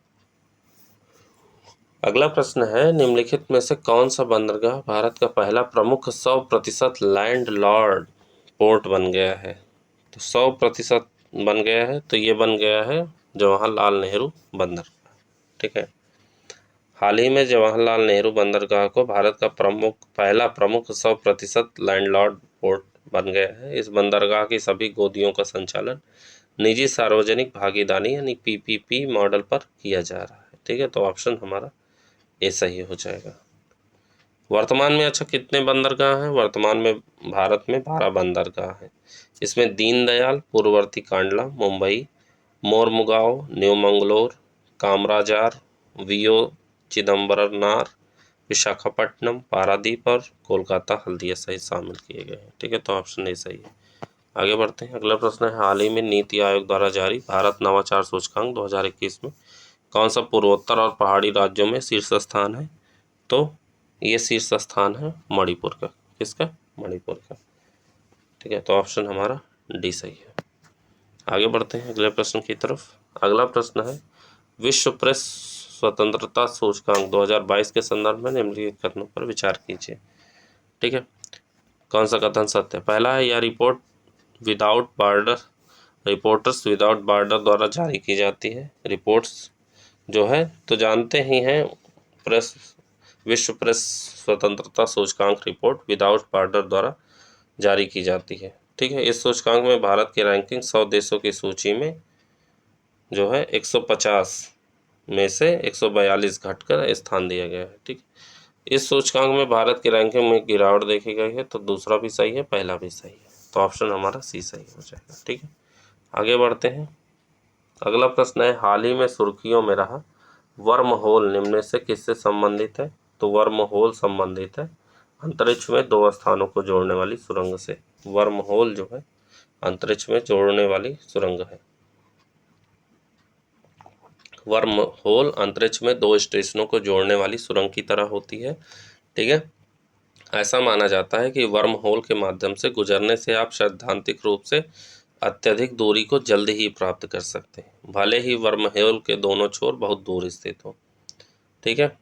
अगला प्रश्न है, निम्नलिखित में से कौन सा बंदरगाह भारत का पहला प्रमुख 100% लैंडलॉर्ड पोर्ट बन गया है? तो 100% बन गया है, तो ये बन गया है जवाहरलाल नेहरू बंदरगाह। ठीक है, हाल ही में जवाहरलाल नेहरू बंदरगाह को भारत का पहला प्रमुख 100% लैंडलॉर्ड पोर्ट बन गया है। इस बंदरगाह की सभी गोदियों का संचालन निजी सार्वजनिक भागीदारी यानी पीपीपी मॉडल पर किया जा रहा है। ठीक है, तो ऑप्शन हमारा ए सही हो जाएगा। वर्तमान में अच्छा कितने बंदरगाह हैं? वर्तमान में भारत में 12 बंदरगाह हैं। इसमें दीनदयाल, पूर्ववर्ती कांडला, मुंबई, मोरमुगांव, न्यू मंगलोर, कामराजार, वीओ चिदम्बरनार, विशाखापट्टनम, पारादीप और कोलकाता हल्दिया सहित शामिल किए गए हैं। ठीक है, तो ऑप्शन ए सही है। आगे बढ़ते हैं। अगला प्रश्न है, हाल ही में नीति आयोग द्वारा जारी भारत नवाचार सूचकांक 2021 में कौन सा पूर्वोत्तर और पहाड़ी राज्यों में शीर्ष स्थान है? तो ये शीर्ष स्थान है मणिपुर का। किसका? मणिपुर का। ठीक है, तो ऑप्शन हमारा डी सही है। आगे बढ़ते हैं अगले प्रश्न की तरफ। अगला प्रश्न है, विश्व प्रेस स्वतंत्रता सूचकांक 2022 के संदर्भ में निम्नलिखित कथनों पर विचार कीजिए। ठीक है, कौन सा कथन सत्य है? पहला है, यह रिपोर्टर्स विदाउट बॉर्डर द्वारा जारी की जाती है। रिपोर्ट्स जो है तो जानते ही हैं, विश्व प्रेस स्वतंत्रता सूचकांक रिपोर्ट विदाउट बॉर्डर द्वारा जारी की जाती है। ठीक है, इस सूचकांक में भारत की रैंकिंग 100 देशों की सूची में जो है 150 में से 142 घटकर स्थान दिया गया है। ठीक, इस सूचकांक में भारत की रैंकिंग में गिरावट देखी गई है, तो दूसरा भी सही है, पहला भी सही है, तो ऑप्शन हमारा सी सही हो जाएगा। ठीक है, आगे बढ़ते हैं। अगला प्रश्न है, हाल ही में सुर्खियों में रहा वर्म होल निम्न में से किससे संबंधित है? तो वर्म होल संबंधित है अंतरिक्ष में दो स्थानों को जोड़ने वाली सुरंग से। वर्म होल जो है अंतरिक्ष में जोड़ने वाली सुरंग है। वर्म होल अंतरिक्ष में दो स्टेशनों को जोड़ने वाली सुरंग की तरह होती है। ठीक है, ऐसा माना जाता है कि वर्म होल के माध्यम से गुजरने से आप सैद्धांतिक रूप से अत्यधिक दूरी को जल्द ही प्राप्त कर सकते हैं, भले ही वर्म होल के दोनों छोर बहुत दूर स्थित हो। ठीक है,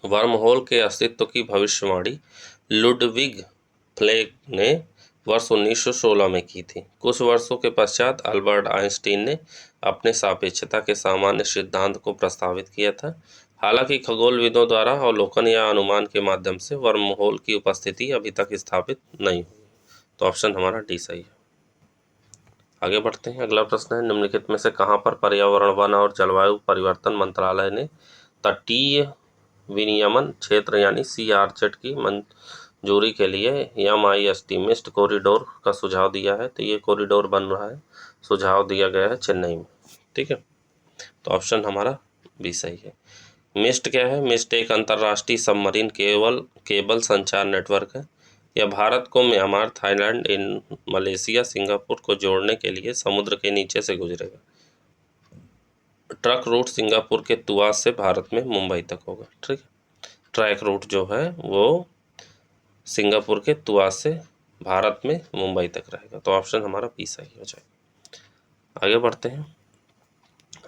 वर्म होल के अस्तित्व की भविष्यवाणी लुडविग फ्लेग ने वर्ष 1916 में की थी। कुछ वर्षों के पश्चात अल्बर्ट आइंस्टीन ने अपने सापेक्षता के सामान्य सिद्धांत को प्रस्तावित किया था। हालांकि खगोलविदों द्वारा अवलोकन या अनुमान के माध्यम से वर्म होल की उपस्थिति अभी तक स्थापित नहीं हुई, तो ऑप्शन हमारा डी सही है। आगे बढ़ते हैं। अगला प्रश्न है, निम्नलिखित में से कहां पर पर्यावरण, वन और जलवायु परिवर्तन मंत्रालय ने तटीय विनियमन क्षेत्र यानी CRZ की मंजूरी के लिए MIST मिस्ट कॉरिडोर का सुझाव दिया है? तो ये कॉरिडोर बन रहा है, सुझाव दिया गया है चेन्नई में। ठीक है, तो ऑप्शन हमारा बी सही है। मिस्ट क्या है? मिस्ट एक अंतर्राष्ट्रीय सबमरीन केबल संचार नेटवर्क है। यह भारत को म्यांमार, थाईलैंड, मलेशिया, सिंगापुर को जोड़ने के लिए समुद्र के नीचे से गुजरेगा। ट्रक रूट सिंगापुर के तुआस से भारत में मुंबई तक होगा। ठीक है, ट्रैक रूट जो है वो सिंगापुर के तुआस से भारत में मुंबई तक रहेगा, तो ऑप्शन हमारा बी सही हो जाएगा। आगे बढ़ते हैं।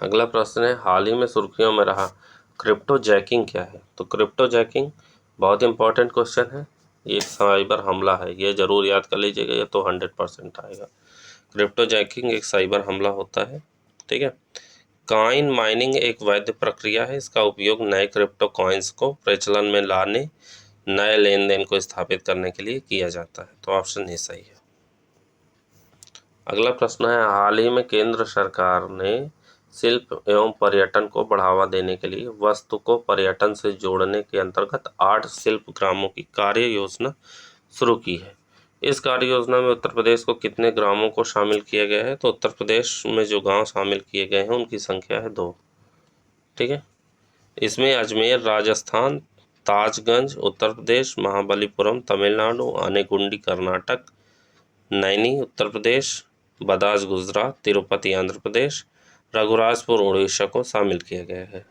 अगला प्रश्न है, हाल ही में सुर्खियों में रहा क्रिप्टो जैकिंग क्या है? तो क्रिप्टो जैकिंग बहुत इंपॉर्टेंट क्वेश्चन है, ये एक साइबर हमला है, ये जरूर याद कर लीजिएगा, ये तो 100% आएगा। क्रिप्टो जैकिंग एक साइबर हमला होता है। ठीक है, कॉइन माइनिंग एक वैध प्रक्रिया है, इसका उपयोग नए क्रिप्टो कॉइन्स को प्रचलन में लाने, नए लेन देन को स्थापित करने के लिए किया जाता है, तो ऑप्शन ए सही है। अगला प्रश्न है, हाल ही में केंद्र सरकार ने शिल्प एवं पर्यटन को बढ़ावा देने के लिए वस्तु को पर्यटन से जोड़ने के अंतर्गत 8 शिल्प ग्रामों की कार्य योजना शुरू की है। इस कार्य योजना में उत्तर प्रदेश को कितने ग्रामों को शामिल किया गया है? तो उत्तर प्रदेश में जो गांव शामिल किए गए हैं उनकी संख्या है 2। ठीक है, इसमें अजमेर राजस्थान, ताजगंज उत्तर प्रदेश, महाबलीपुरम तमिलनाडु, आनेगुंडी कर्नाटक, नैनी उत्तर प्रदेश, बदाज गुजरात, तिरुपति आंध्र प्रदेश, रघुराजपुर उड़ीसा को शामिल किया गया है।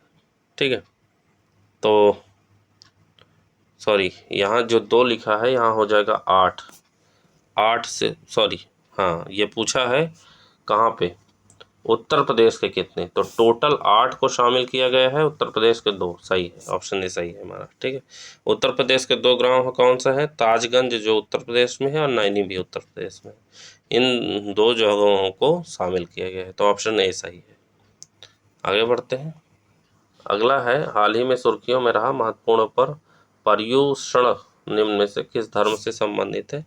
ठीक है, तो सॉरी, यहाँ जो 2 लिखा है यहाँ हो जाएगा 8 से, सॉरी हाँ, ये पूछा है कहाँ पे, उत्तर प्रदेश के कितने, तो टोटल 8 को शामिल किया गया है, उत्तर प्रदेश के 2, सही है, ऑप्शन ए सही है हमारा। ठीक है, उत्तर प्रदेश के 2 गांव कौन सा है? ताजगंज जो उत्तर प्रदेश में है और नैनी भी उत्तर प्रदेश में है, इन 2 जगहों को शामिल किया गया है, तो ऑप्शन ए सही है। आगे बढ़ते हैं। अगला है, हाल ही में सुर्खियों में रहा महत्वपूर्ण पर्युषण निम्न में से किस धर्म से संबंधित है?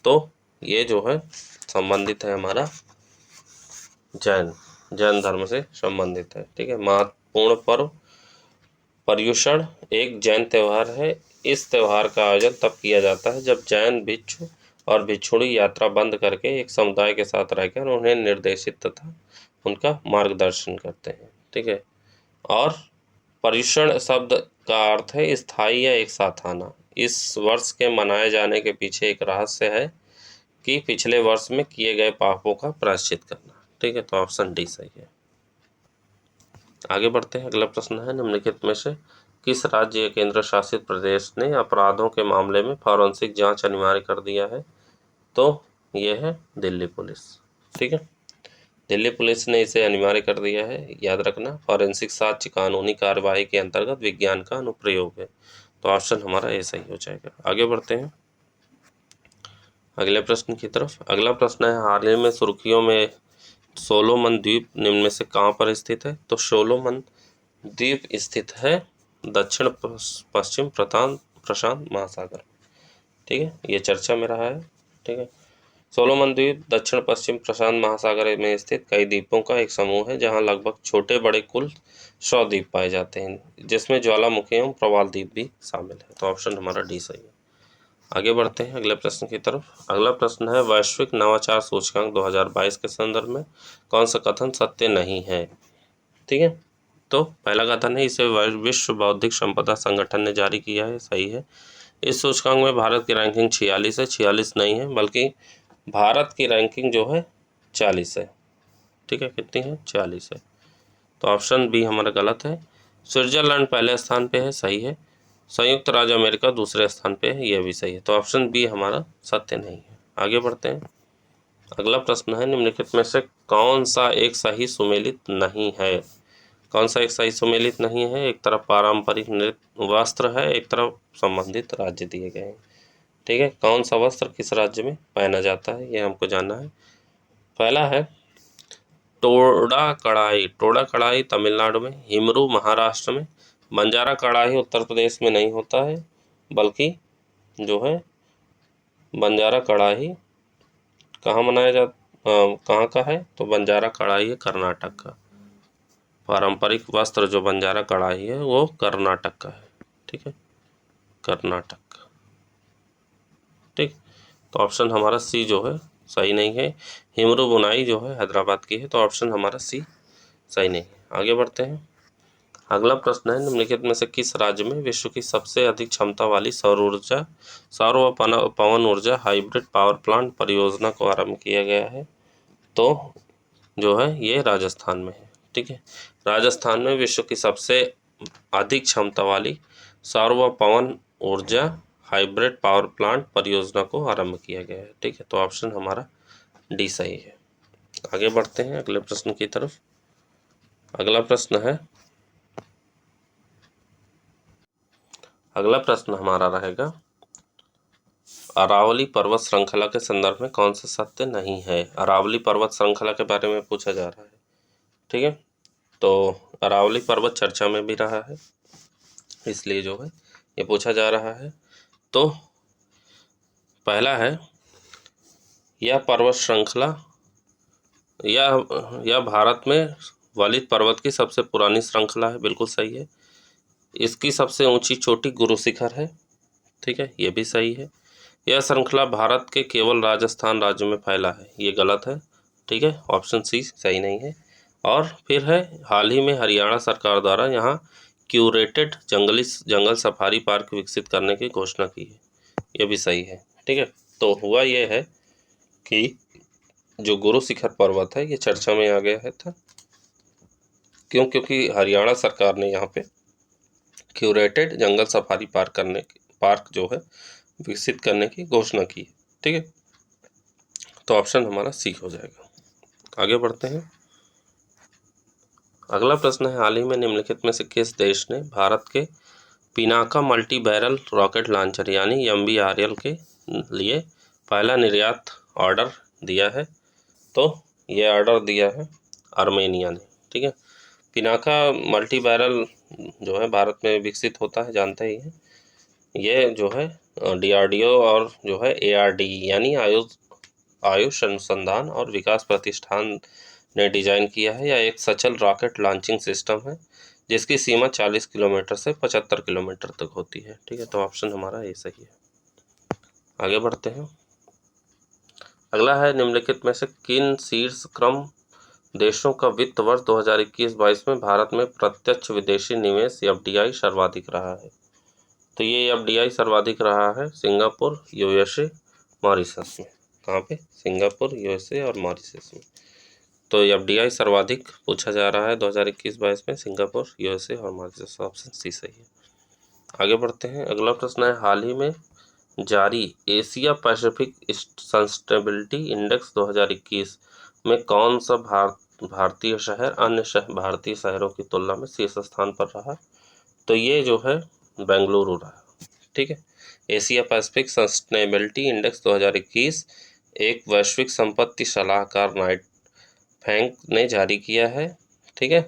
तो ये जो है संबंधित है हमारा जैन धर्म से संबंधित है। ठीक है, महत्वपूर्ण पर्व पर्युषण एक जैन त्यौहार है। इस त्यौहार का आयोजन तब किया जाता है जब जैन भिक्षु और भिक्षुणी यात्रा बंद करके एक समुदाय के साथ रहकर उन्हें निर्देशित तथा उनका मार्गदर्शन करते हैं। ठीक है, और पर्युषण शब्द का अर्थ है स्थायी या एक साथ आना। इस वर्ष के मनाए जाने के पीछे एक रहस्य है कि पिछले वर्ष में किए गए पापों का प्रायश्चित करना। ठीक है, तो ऑप्शन डी सही है। आगे बढ़ते हैं। अगला प्रश्न है, निम्नलिखित में से किस राज्य या केंद्र शासित प्रदेश ने अपराधों के मामले में फॉरेंसिक जांच अनिवार्य कर दिया है? तो ये है दिल्ली पुलिस। ठीक है, दिल्ली पुलिस ने इसे अनिवार्य कर दिया है, याद रखना। फॉरेंसिक साक्ष्य कानूनी कार्यवाही के अंतर्गत विज्ञान का अनुप्रयोग है, तो ऑप्शन हमारा ए सही हो जाएगा। आगे बढ़ते हैं। अगले प्रश्न की तरफ। अगला प्रश्न है, हाल ही में सुर्खियों में सोलोमन द्वीप निम्न में से कहाँ पर स्थित है? तो सोलोमन द्वीप स्थित है दक्षिण पश्चिम प्रशांत महासागर। ठीक है, ये चर्चा में रहा है। ठीक है, सोलोमन द्वीप दक्षिण पश्चिम प्रशांत महासागर में स्थित कई द्वीपों का एक समूह है, जहां लगभग छोटे बड़े कुल 100 द्वीप पाए जाते हैं, जिसमें ज्वालामुखी एवं प्रवाल द्वीप भी शामिल है। तो ऑप्शन हमारा डी सही है। आगे बढ़ते हैं अगले प्रश्न की तरफ। अगला प्रश्न है, वैश्विक नवाचार सूचकांक 2022 के संदर्भ में कौन सा कथन सत्य नहीं है? ठीक है, तो पहला कथन है, इसे विश्व बौद्धिक संपदा संगठन ने जारी किया है। सही है। इस सूचकांक में भारत की रैंकिंग 46 है। 46 नहीं है, बल्कि भारत की रैंकिंग जो है 40 है। ठीक है, कितनी है? 40 है। तो ऑप्शन बी हमारा गलत है। स्विट्जरलैंड पहले स्थान पे है। सही है। संयुक्त राज्य अमेरिका दूसरे स्थान पे है। यह भी सही है। तो ऑप्शन बी हमारा सत्य नहीं है। आगे बढ़ते हैं। अगला प्रश्न है, निम्नलिखित में से कौन सा एक सही सुमेलित नहीं है? कौन सा एक सही सुमेलित नहीं है? एक तरफ पारंपरिक नृत्य वस्त्र है, एक तरफ संबंधित राज्य दिए गए हैं। ठीक है, कौन सा वस्त्र किस राज्य में पहना जाता है, यह हमको जानना है। पहला है टोडा कढ़ाई। टोडा कढ़ाई तमिलनाडु में, हिमरू महाराष्ट्र में, बंजारा कढ़ाई उत्तर प्रदेश में नहीं होता है, बल्कि जो है बंजारा कढ़ाई कहाँ मनाया जा कहाँ का है? तो बंजारा कढ़ाई है कर्नाटक का। पारंपरिक वस्त्र जो बंजारा कढ़ाई है वो कर्नाटक का है। ठीक है, कर्नाटक। ठीक, तो ऑप्शन हमारा सी जो है सही नहीं है। हिमरू बुनाई जो है हैदराबाद की है। तो ऑप्शन हमारा सी सही नहीं है। आगे बढ़ते हैं। अगला प्रश्न है, निम्नलिखित में से किस राज्य में विश्व की सबसे अधिक क्षमता वाली सौर व पवन ऊर्जा हाइब्रिड पावर प्लांट परियोजना को आरंभ किया गया है? तो जो है ये राजस्थान में है। ठीक है, राजस्थान में विश्व की सबसे अधिक क्षमता वाली सौर व पवन ऊर्जा हाइब्रिड पावर प्लांट परियोजना को आरंभ किया गया है। ठीक है, तो ऑप्शन हमारा डी सही है। आगे बढ़ते हैं अगले प्रश्न की तरफ। अगला प्रश्न है, अगला प्रश्न हमारा रहेगा, अरावली पर्वत श्रृंखला के संदर्भ में कौन सा सत्य नहीं है? अरावली पर्वत श्रृंखला के बारे में पूछा जा रहा है। ठीक है, तो अरावली पर्वत चर्चा में भी रहा है, इसलिए जो है ये पूछा जा रहा है। तो पहला है, यह पर्वत श्रृंखला यह भारत में वलित पर्वत की सबसे पुरानी श्रृंखला है। बिल्कुल सही है। इसकी सबसे ऊंची चोटी गुरु शिखर है। ठीक है, ये भी सही है। यह श्रृंखला भारत के केवल राजस्थान राज्य में फैला है। ये गलत है। ठीक है, ऑप्शन सी सही नहीं है। और फिर है, हाल ही में हरियाणा सरकार द्वारा यहाँ क्यूरेटेड जंगल सफारी पार्क विकसित करने की घोषणा की है। ये भी सही है। ठीक है, तो हुआ ये है कि जो गुरु शिखर पर्वत है ये चर्चा में आ गया है था। क्योंकि हरियाणा सरकार ने यहाँ पे क्यूरेटेड जंगल सफारी पार्क जो है विकसित करने की घोषणा की है। ठीक है, तो ऑप्शन हमारा सी हो जाएगा। आगे बढ़ते हैं। अगला प्रश्न है, हाल ही में निम्नलिखित में से किस देश ने भारत के Pinaka multi barrel rocket launcher यानी MBRL के लिए पहला निर्यात ऑर्डर दिया है? तो ये ऑर्डर दिया है आर्मेनिया ने। ठीक है, पिनाका मल्टी बैरल जो है भारत में विकसित होता है, जानते ही हैं। ये जो है DRDO और जो है ARD यानी आयुष अनुसंधान और विकास प्रतिष्ठान ने डिजाइन किया है। यह एक सचल रॉकेट लॉन्चिंग सिस्टम है, जिसकी सीमा 40 किलोमीटर से 75 किलोमीटर तक होती है। ठीक है, तो ऑप्शन हमारा ये सही है। आगे बढ़ते हैं। अगला है, निम्नलिखित में से किन शीर्ष क्रम देशों का वित्त वर्ष 2021-22 में भारत में प्रत्यक्ष विदेशी निवेश FDI सर्वाधिक रहा है? तो ये FDI सर्वाधिक रहा है सिंगापुर, USA, मॉरिशस में। कहाँ पे? सिंगापुर, USA और मॉरिशस में। तो FDI सर्वाधिक पूछा जा रहा है 2021-22 में सिंगापुर, USA और मॉरिशस। ऑप्शन सी सही है। आगे बढ़ते हैं। अगला प्रश्न है, हाल ही में जारी एशिया पैसिफिक सस्टेनेबिलिटी इंडेक्स 2021 में कौन सा भारतीय शहर अन्य भारतीय शहरों की तुलना में शीर्ष स्थान पर रहा? तो ये जो है बेंगलुरु रहा। ठीक है, एशिया पैसिफिक सस्टेनेबिलिटी इंडेक्स 2021 एक वैश्विक संपत्ति सलाहकार नाइट बैंक ने जारी किया है। ठीक है,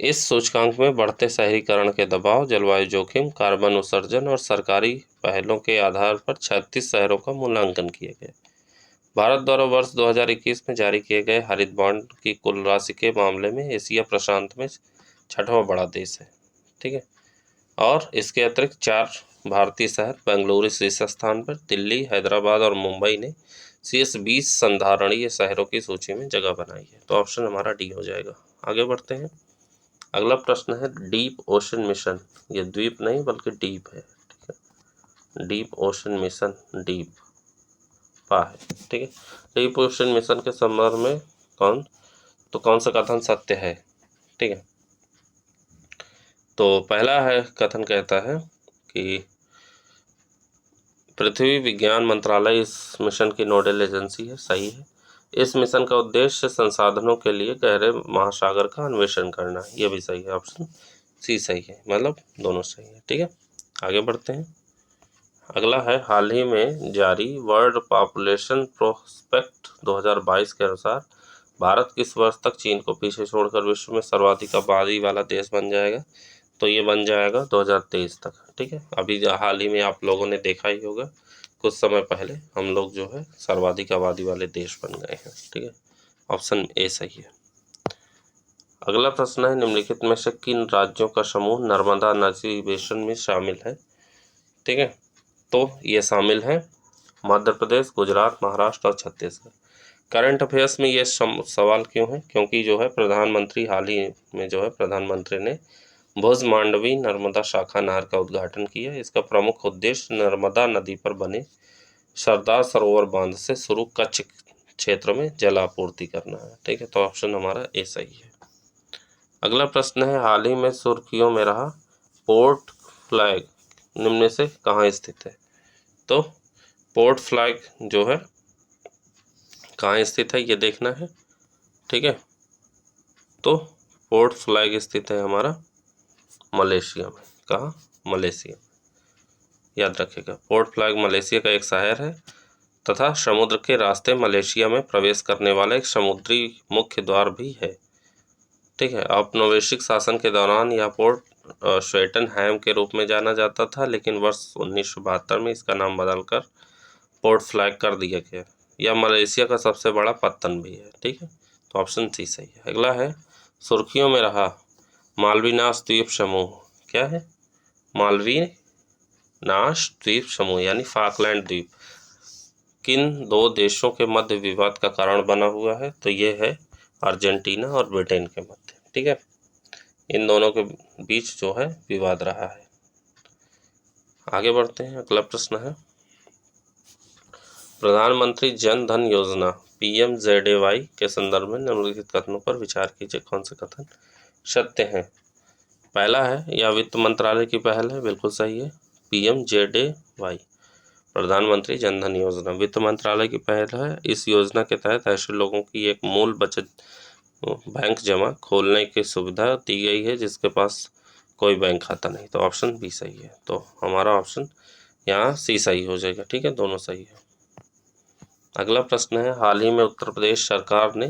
इस सूचकांक में बढ़ते शहरीकरण के दबाव, जलवायु जोखिम, कार्बन उत्सर्जन और सरकारी पहलों के आधार पर 36 शहरों का मूल्यांकन किया गया। भारत द्वारा वर्ष 2021 में जारी किए गए हरित बॉन्ड की कुल राशि के मामले में एशिया प्रशांत में 6वां बड़ा देश है। ठीक है, और इसके अतिरिक्त 4 भारतीय शहर बेंगलुरु शीर्ष स्थान पर, दिल्ली, हैदराबाद और मुंबई ने शीर्ष 20 संधारणीय शहरों की सूची में जगह बनाई है। तो ऑप्शन हमारा डी हो जाएगा। आगे बढ़ते हैं। अगला प्रश्न है डीप ओशन मिशन। ये द्वीप नहीं बल्कि डीप है। ठीक है, डीप ओशन मिशन, डीप पा है। ठीक है, डीप ओशन मिशन के संदर्भ में कौन सा कथन सत्य है। ठीक है, तो पहला है कथन कहता है कि पृथ्वी विज्ञान मंत्रालय इस मिशन की नोडल एजेंसी है। सही है। इस मिशन का उद्देश्य संसाधनों के लिए गहरे महासागर का अन्वेषण करना है। यह भी सही है, ऑप्शन सी सही है, मतलब दोनों सही है। ठीक है, आगे बढ़ते हैं। अगला है हाल ही में जारी वर्ल्ड पॉपुलेशन प्रोस्पेक्ट 2022 के अनुसार भारत किस वर्ष तक चीन को पीछे छोड़कर विश्व में सर्वाधिक आबादी वाला देश बन जाएगा। तो ये बन जाएगा 2023 तक। ठीक है, अभी हाल ही में आप लोगों ने देखा ही होगा, कुछ समय पहले हम लोग जो है सर्वाधिक आबादी वाले देश बन गए हैं। ठीक है, ऑप्शन ए सही है। अगला प्रश्न है निम्नलिखित में से किन राज्यों का समूह नर्मदा नदी बेसिन में शामिल है। ठीक है, तो ये शामिल है मध्य प्रदेश, गुजरात, महाराष्ट्र और छत्तीसगढ़। करंट अफेयर्स में ये सवाल क्यों है, क्योंकि जो है प्रधानमंत्री हाल ही में जो है प्रधानमंत्री ने भुज मांडवी नर्मदा शाखा नहर का उद्घाटन किया। इसका प्रमुख उद्देश्य नर्मदा नदी पर बने सरदार सरोवर बांध से शुरू कच्छ क्षेत्र में जल आपूर्ति करना है। ठीक है, तो ऑप्शन हमारा ए सही है। अगला प्रश्न है हाल ही में सुर्खियों में रहा पोर्ट फ्लैग निम्न में से कहाँ स्थित है। तो पोर्ट फ्लैग जो है कहाँ स्थित है ये देखना है। ठीक है, तो पोर्ट फ्लैग स्थित है हमारा मलेशिया में। कहाँ? मलेशिया। याद रखिएगा, पोर्ट फ्लैग मलेशिया का एक शहर है तथा समुद्र के रास्ते मलेशिया में प्रवेश करने वाला एक समुद्री मुख्य द्वार भी है। ठीक है, औपनिवेशिक शासन के दौरान यह पोर्ट स्वेटनहैम के रूप में जाना जाता था, लेकिन वर्ष 1972 में इसका नाम बदलकर पोर्ट फ्लैग कर दिया गया। यह मलेशिया का सबसे बड़ा पत्तन भी है। ठीक है, तो ऑप्शन सी सही है। अगला है सुर्खियों में रहा मालवीनास द्वीप समूह। क्या है? मालवीनास द्वीप समूह यानी फाकलैंड द्वीप किन दो देशों के मध्य विवाद का कारण बना हुआ है। तो ये है अर्जेंटीना और ब्रिटेन के मध्य। ठीक है, इन दोनों के बीच जो है विवाद रहा है। आगे बढ़ते हैं। अगला प्रश्न है प्रधानमंत्री जन धन योजना PMJDY के संदर्भ में निम्नलिखित कथनों पर विचार कीजिए। कौन से कथन सत्य हैं। पहला है यह वित्त मंत्रालय की पहल है। बिल्कुल सही है। PMJDY प्रधानमंत्री जन धन योजना वित्त मंत्रालय की पहल है। इस योजना के तहत ऐसे लोगों की एक मूल बचत बैंक जमा खोलने की सुविधा दी गई है जिसके पास कोई बैंक खाता नहीं। तो ऑप्शन बी सही है। तो हमारा ऑप्शन यहाँ सी सही हो जाएगा। ठीक है, दोनों सही है। अगला प्रश्न है हाल ही में उत्तर प्रदेश सरकार ने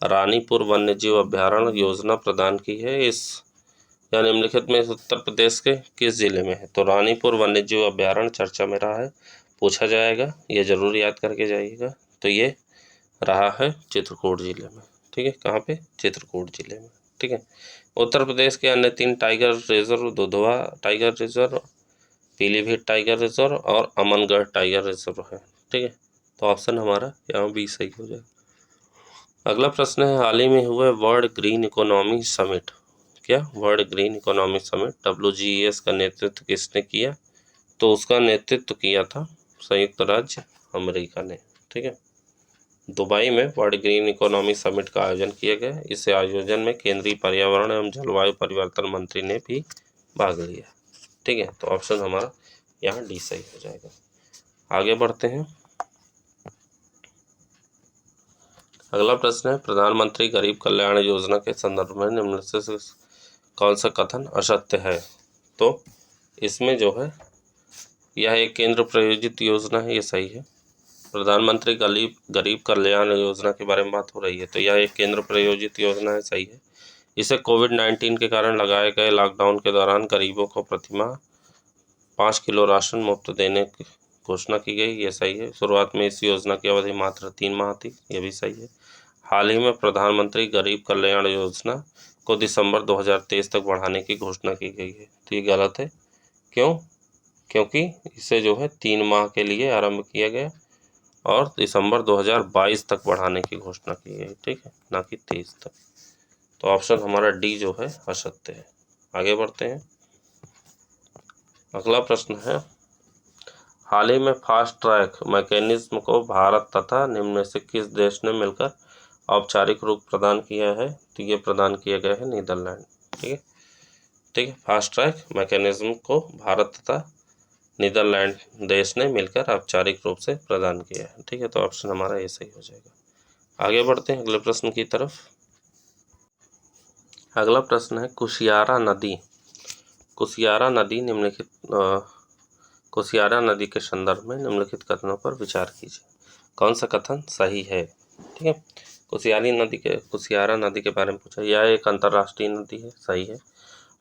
रानीपुर वन्यजीव अभ्यारण्य योजना प्रदान की है। इस या निम्नलिखित में उत्तर प्रदेश के किस जिले में है। तो रानीपुर वन्यजीव अभ्यारण्य चर्चा में रहा है, पूछा जाएगा, ये जरूर याद करके जाइएगा। तो ये रहा है चित्रकूट जिले में। ठीक है, कहाँ पे? चित्रकूट जिले में। ठीक है, उत्तर प्रदेश के अन्य 3 tiger reserve Dudhwa tiger reserve, Pilibhit tiger reserve और अमनगढ़ टाइगर रिजर्व है। ठीक है, तो ऑप्शन हमारा यहाँ बी सही हो जाएगा। अगला प्रश्न है हाल ही में हुए वर्ल्ड ग्रीन इकोनॉमी समिट। क्या? World green economy summit WGES का नेतृत्व किसने किया। तो उसका नेतृत्व किया था संयुक्त राज्य अमेरिका ने। ठीक है, दुबई में वर्ल्ड ग्रीन इकोनॉमी समिट का आयोजन किया गया। इस आयोजन में केंद्रीय पर्यावरण एवं जलवायु परिवर्तन मंत्री ने भी भाग लिया। ठीक है, तो ऑप्शन हमारा यहाँ डी सही हो जाएगा। आगे बढ़ते हैं। अगला प्रश्न है प्रधानमंत्री गरीब कल्याण योजना के संदर्भ में निम्न से कौन सा कथन असत्य है। तो इसमें जो है यह एक केंद्र प्रायोजित योजना है, ये सही है। प्रधानमंत्री गरीब कल्याण योजना के बारे में बात हो रही है, तो यह एक केंद्र प्रायोजित योजना है, सही है। इसे कोविड-19 के कारण लगाए गए लॉकडाउन के दौरान गरीबों को प्रतिमाह 5 किलो राशन मुफ्त देने की घोषणा की गई, ये सही है। शुरुआत में इस योजना की अवधि मात्र 3 माह थी, ये भी सही है। हाल ही में प्रधानमंत्री गरीब कल्याण योजना को दिसंबर 2023 तक बढ़ाने की घोषणा की गई है, तो ये गलत है। क्यों? क्योंकि इसे जो है 3 माह के लिए आरंभ किया गया और दिसंबर 2022 तक बढ़ाने की घोषणा की गई, ठीक है, ना कि 23 तक। तो ऑप्शन हमारा डी जो है असत्य है। आगे बढ़ते हैं। अगला प्रश्न है, हाल ही में फास्ट ट्रैक मैकेनिज्म को भारत तथा निम्न में से किस देश ने मिलकर औपचारिक रूप प्रदान किया है? तो ये प्रदान किया गया है नीदरलैंड, ठीक है। ठीक है, फास्ट ट्रैक मैकेनिज्म को भारत तथा नीदरलैंड देश ने मिलकर औपचारिक रूप से प्रदान किया है, ठीक है। तो ऑप्शन हमारा ये सही हो जाएगा। आगे बढ़ते हैं अगले प्रश्न की तरफ। अगला प्रश्न है, कुशियारा नदी कुशियारा नदी के संदर्भ में निम्नलिखित कथनों पर विचार कीजिए। कौन सा कथन सही है? ठीक है, कुशियारा नदी के बारे में पूछा। यह एक अंतर्राष्ट्रीय नदी है, सही है।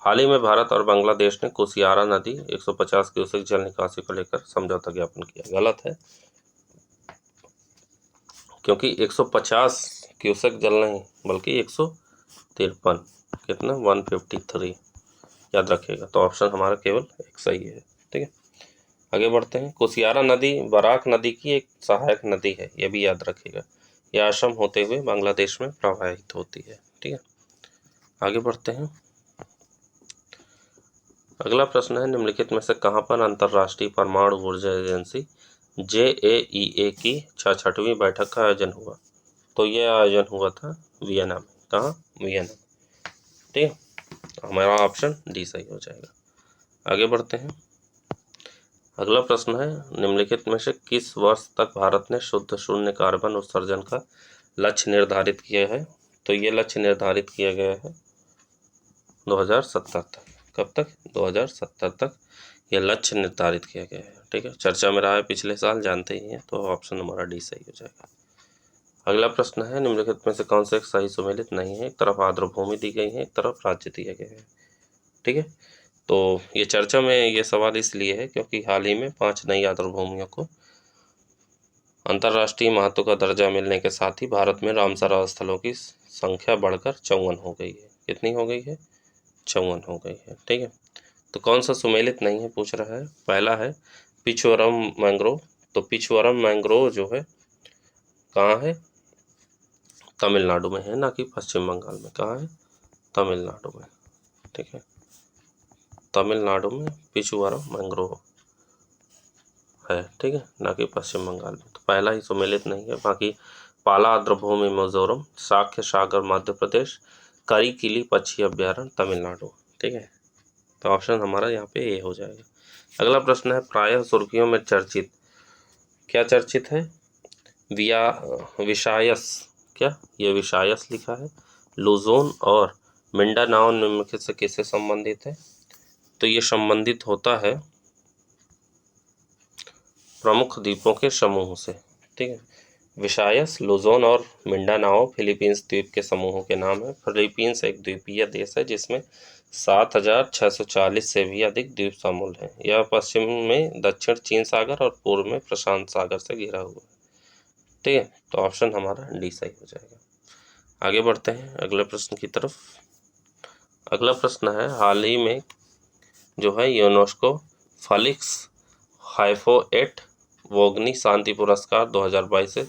हाल ही में भारत और बांग्लादेश ने कुशियारा नदी 150 क्यूसेक जल निकासी को लेकर समझौता ज्ञापन किया। गलत है, क्योंकि 150 क्यूसेक जल नहीं बल्कि 153, कितना 153, याद रखिएगा। तो ऑप्शन हमारा केवल एक सही है, ठीक है। आगे बढ़ते हैं। कुशियारा नदी बराक नदी की एक सहायक नदी है, यह भी याद रखिएगा। यह असम होते हुए बांग्लादेश में प्रवाहित होती है, ठीक है। आगे बढ़ते हैं। अगला प्रश्न है, निम्नलिखित में से कहाँ पर अंतर्राष्ट्रीय परमाणु ऊर्जा एजेंसी JAEA की 66वीं बैठक का आयोजन हुआ? तो यह आयोजन हुआ था वियना में। कहाँ? वियना में, ठीक है। हमारा ऑप्शन डी सही हो जाएगा। आगे बढ़ते हैं। अगला प्रश्न है, निम्नलिखित में से किस वर्ष तक भारत ने शुद्ध शून्य कार्बन उत्सर्जन का लक्ष्य निर्धारित किया है? तो ये लक्ष्य निर्धारित किया गया है 2070 तक। कब तक? 2070 तक यह लक्ष्य निर्धारित किया गया है, ठीक है। चर्चा में रहा है पिछले साल, जानते ही हैं। तो ऑप्शन हमारा डी सही हो जाएगा। अगला प्रश्न है, निम्नलिखित में से कौन सा एक सही सुमेलित नहीं है? एक तरफ आर्द्रभूमि दी गई है, एक तरफ राज्य दिया गया है, ठीक है। तो ये चर्चा में ये सवाल इसलिए है क्योंकि हाल ही में 5 नई आर्द्रभूमियों को अंतर्राष्ट्रीय महत्व का दर्जा मिलने के साथ ही भारत में रामसर स्थलों की संख्या बढ़कर 54 हो गई है। कितनी हो गई है? 54 हो गई है, ठीक है। तो कौन सा सुमेलित नहीं है पूछ रहा है। पहला है पिछवरम मैंग्रोव। तो पिछवरम मैंग्रोव जो है कहाँ है? तमिलनाडु में है, ना कि पश्चिम बंगाल में। कहाँ है? तमिलनाडु में, ठीक है। तमिलनाडु में पिछवरम मैंग्रोव है, ठीक है, ना कि पश्चिम बंगाल में। तो पहला ही सुमेलित नहीं है। बाकी पाला आर्द्रभूमि मिजोरम, साक्य सागर मध्य प्रदेश, करिकिली पक्षी अभ्यारण्य तमिलनाडु, ठीक है। तो ऑप्शन हमारा यहाँ पे ए हो जाएगा। अगला प्रश्न है, प्रायः सुर्खियों में चर्चित, क्या चर्चित है? विशायस, क्या ये विशायस लिखा है? लुजोन और मिंडानाओ निम्नलिखित से किससे संबंधित है? तो ये संबंधित होता है प्रमुख द्वीपों के समूह से, ठीक है। विशायस, लुजोन और मिंडानाओ फिलीपींस द्वीप के समूहों के नाम है। फिलीपींस एक द्वीपीय देश है जिसमें 7,640 से भी अधिक द्वीप शामिल हैं। यह पश्चिम में दक्षिण चीन सागर और पूर्व में प्रशांत सागर से घिरा हुआ है, ठीक है। तो ऑप्शन हमारा डी सही हो जाएगा। आगे बढ़ते हैं अगले प्रश्न की तरफ। अगला प्रश्न है, हाल ही में जो है यूनेस्को फेलिक्स हाइफोएट वोगनी शांति पुरस्कार 2022 से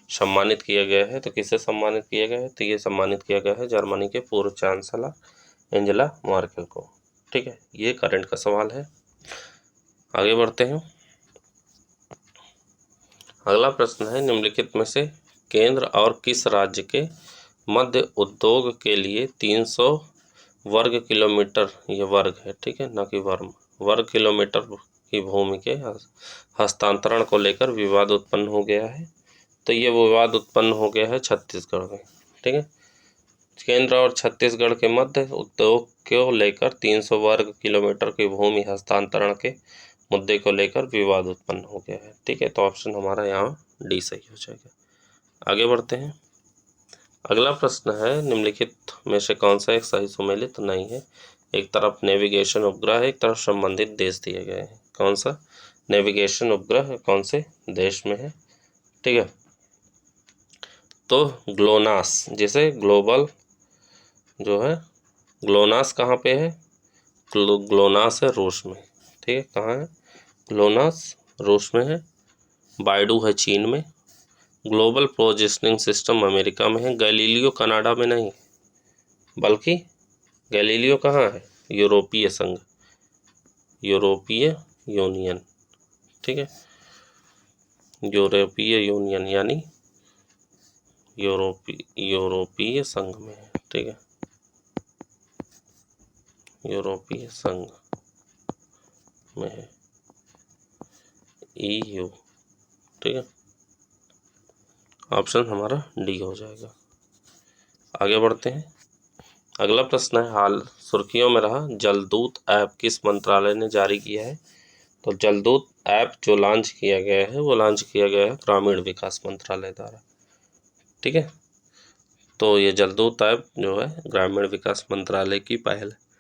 सम्मानित किया गया है। तो किसे सम्मानित किया गया है? तो ये सम्मानित किया गया है जर्मनी के पूर्व चांसलर एंजेला मर्केल को, ठीक है। ये करंट का सवाल है। आगे बढ़ते हैं। अगला प्रश्न है, निम्नलिखित में से केंद्र और किस राज्य के मध्य उद्योग के लिए 300 वर्ग किलोमीटर, ये वर्ग है, ठीक है, ना कि वर्ग किलोमीटर की भूमि के हस्तांतरण को लेकर विवाद उत्पन्न हो गया है? तो ये विवाद उत्पन्न हो गया है छत्तीसगढ़ में, ठीक है। केंद्र और छत्तीसगढ़ के मध्य उद्योग को लेकर 300 वर्ग किलोमीटर की भूमि हस्तांतरण के मुद्दे को लेकर विवाद उत्पन्न हो गया है। ठीक है, तो ऑप्शन हमारा यहाँ डी सही हो जाएगा। आगे बढ़ते हैं। अगला प्रश्न है, निम्नलिखित में से कौन सा एक सही सुमेलित नहीं है। एक तरफ नेविगेशन उपग्रह है, एक तरफ संबंधित देश दिए गए हैं। कौन सा नेविगेशन उपग्रह कौन से देश में है? ठीक है, तो ग्लोनास, जैसे ग्लोबल जो है ग्लोनास कहाँ पे है? ग्लोनास है रूस में। ठीक है, कहाँ है? ग्लोनास रूस में है। बाइडू है चीन में। ग्लोबल पोजिशनिंग सिस्टम अमेरिका में है। गैलीलियो कनाडा में नहीं, बल्कि गैलीलियो कहाँ है? यूरोपीय संघ, यूरोपीय यूनियन। ठीक है, यूरोपीय यूनियन यानी यूरोपीय संघ में है। ठीक है, यूरोपीय संघ में है, EU। ठीक है, ऑप्शन हमारा डी हो जाएगा। आगे बढ़ते हैं। अगला प्रश्न है, हाल सुर्खियों में रहा जलदूत ऐप किस मंत्रालय ने जारी किया है? तो जलदूत ऐप जो लॉन्च किया गया है वो लॉन्च किया गया है ग्रामीण विकास मंत्रालय द्वारा। ठीक है, तो ये जलदूत ऐप जो है ग्रामीण विकास मंत्रालय की पहल है।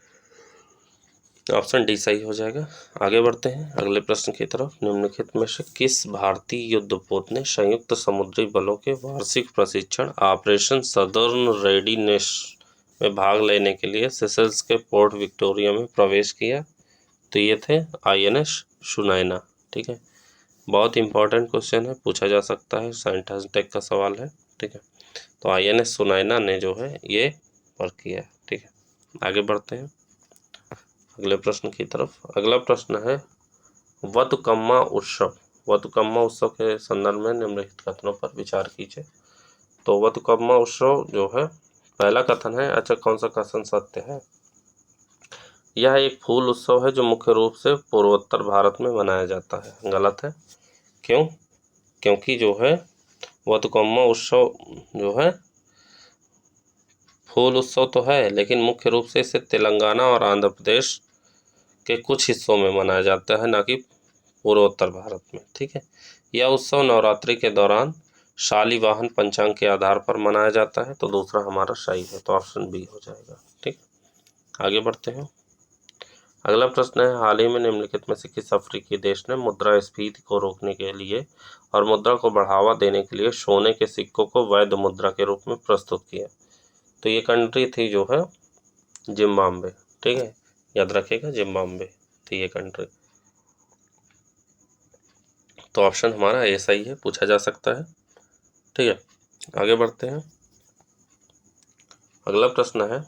ऑप्शन डी सही हो जाएगा। आगे बढ़ते हैं अगले प्रश्न की तरफ। निम्नलिखित में से किस भारतीय युद्धपोत ने संयुक्त समुद्री बलों के वार्षिक प्रशिक्षण ऑपरेशन सदर्न रेडीनेस में भाग लेने के लिए सेशल्स के पोर्ट विक्टोरिया में प्रवेश किया? तो ये थे INS सुनैना। ठीक है, बहुत इंपॉर्टेंट क्वेश्चन है, पूछा जा सकता है, साइंटिस्ट टेक का सवाल है। ठीक है, तो INS सुनैना ने जो है ये वर्क किया है। ठीक है, आगे बढ़ते हैं अगले प्रश्न की तरफ। अगला प्रश्न है, बतुकम्मा उत्सव। बतुकम्मा उत्सव के संदर्भ में निम्नलिखित कथनों पर विचार कीजिए। तो बतुकम्मा उत्सव जो है, पहला कथन है, अच्छा कौन सा कथन सत्य है? यह एक फूल उत्सव है जो मुख्य रूप से पूर्वोत्तर भारत में मनाया जाता है। गलत है। क्यों? क्योंकि जो है बतुकम्मा उत्सव जो है फूल उत्सव तो है, लेकिन मुख्य रूप से इसे तेलंगाना और आंध्र प्रदेश के कुछ हिस्सों में मनाया जाता है, ना कि पूर्वोत्तर भारत में। ठीक है, यह उत्सव नवरात्रि के दौरान शालिवाहन पंचांग के आधार पर मनाया जाता है। तो दूसरा हमारा सही है, तो ऑप्शन बी हो जाएगा। ठीक, आगे बढ़ते हैं। अगला प्रश्न है, हाल ही में निम्नलिखित में से किस अफ्रीकी देश ने मुद्रास्फीति को रोकने के लिए और मुद्रा को बढ़ावा देने के लिए सोने के सिक्कों को वैध मुद्रा के रूप में प्रस्तुत किया? तो ये कंट्री थी जो है जिम्बाब्वे। ठीक है, याद रखिएगा जिम्बाब्वे थी ये कंट्री। तो ऑप्शन हमारा ए सही है, पूछा जा सकता है। ठीक है, आगे बढ़ते हैं। अगला प्रश्न है,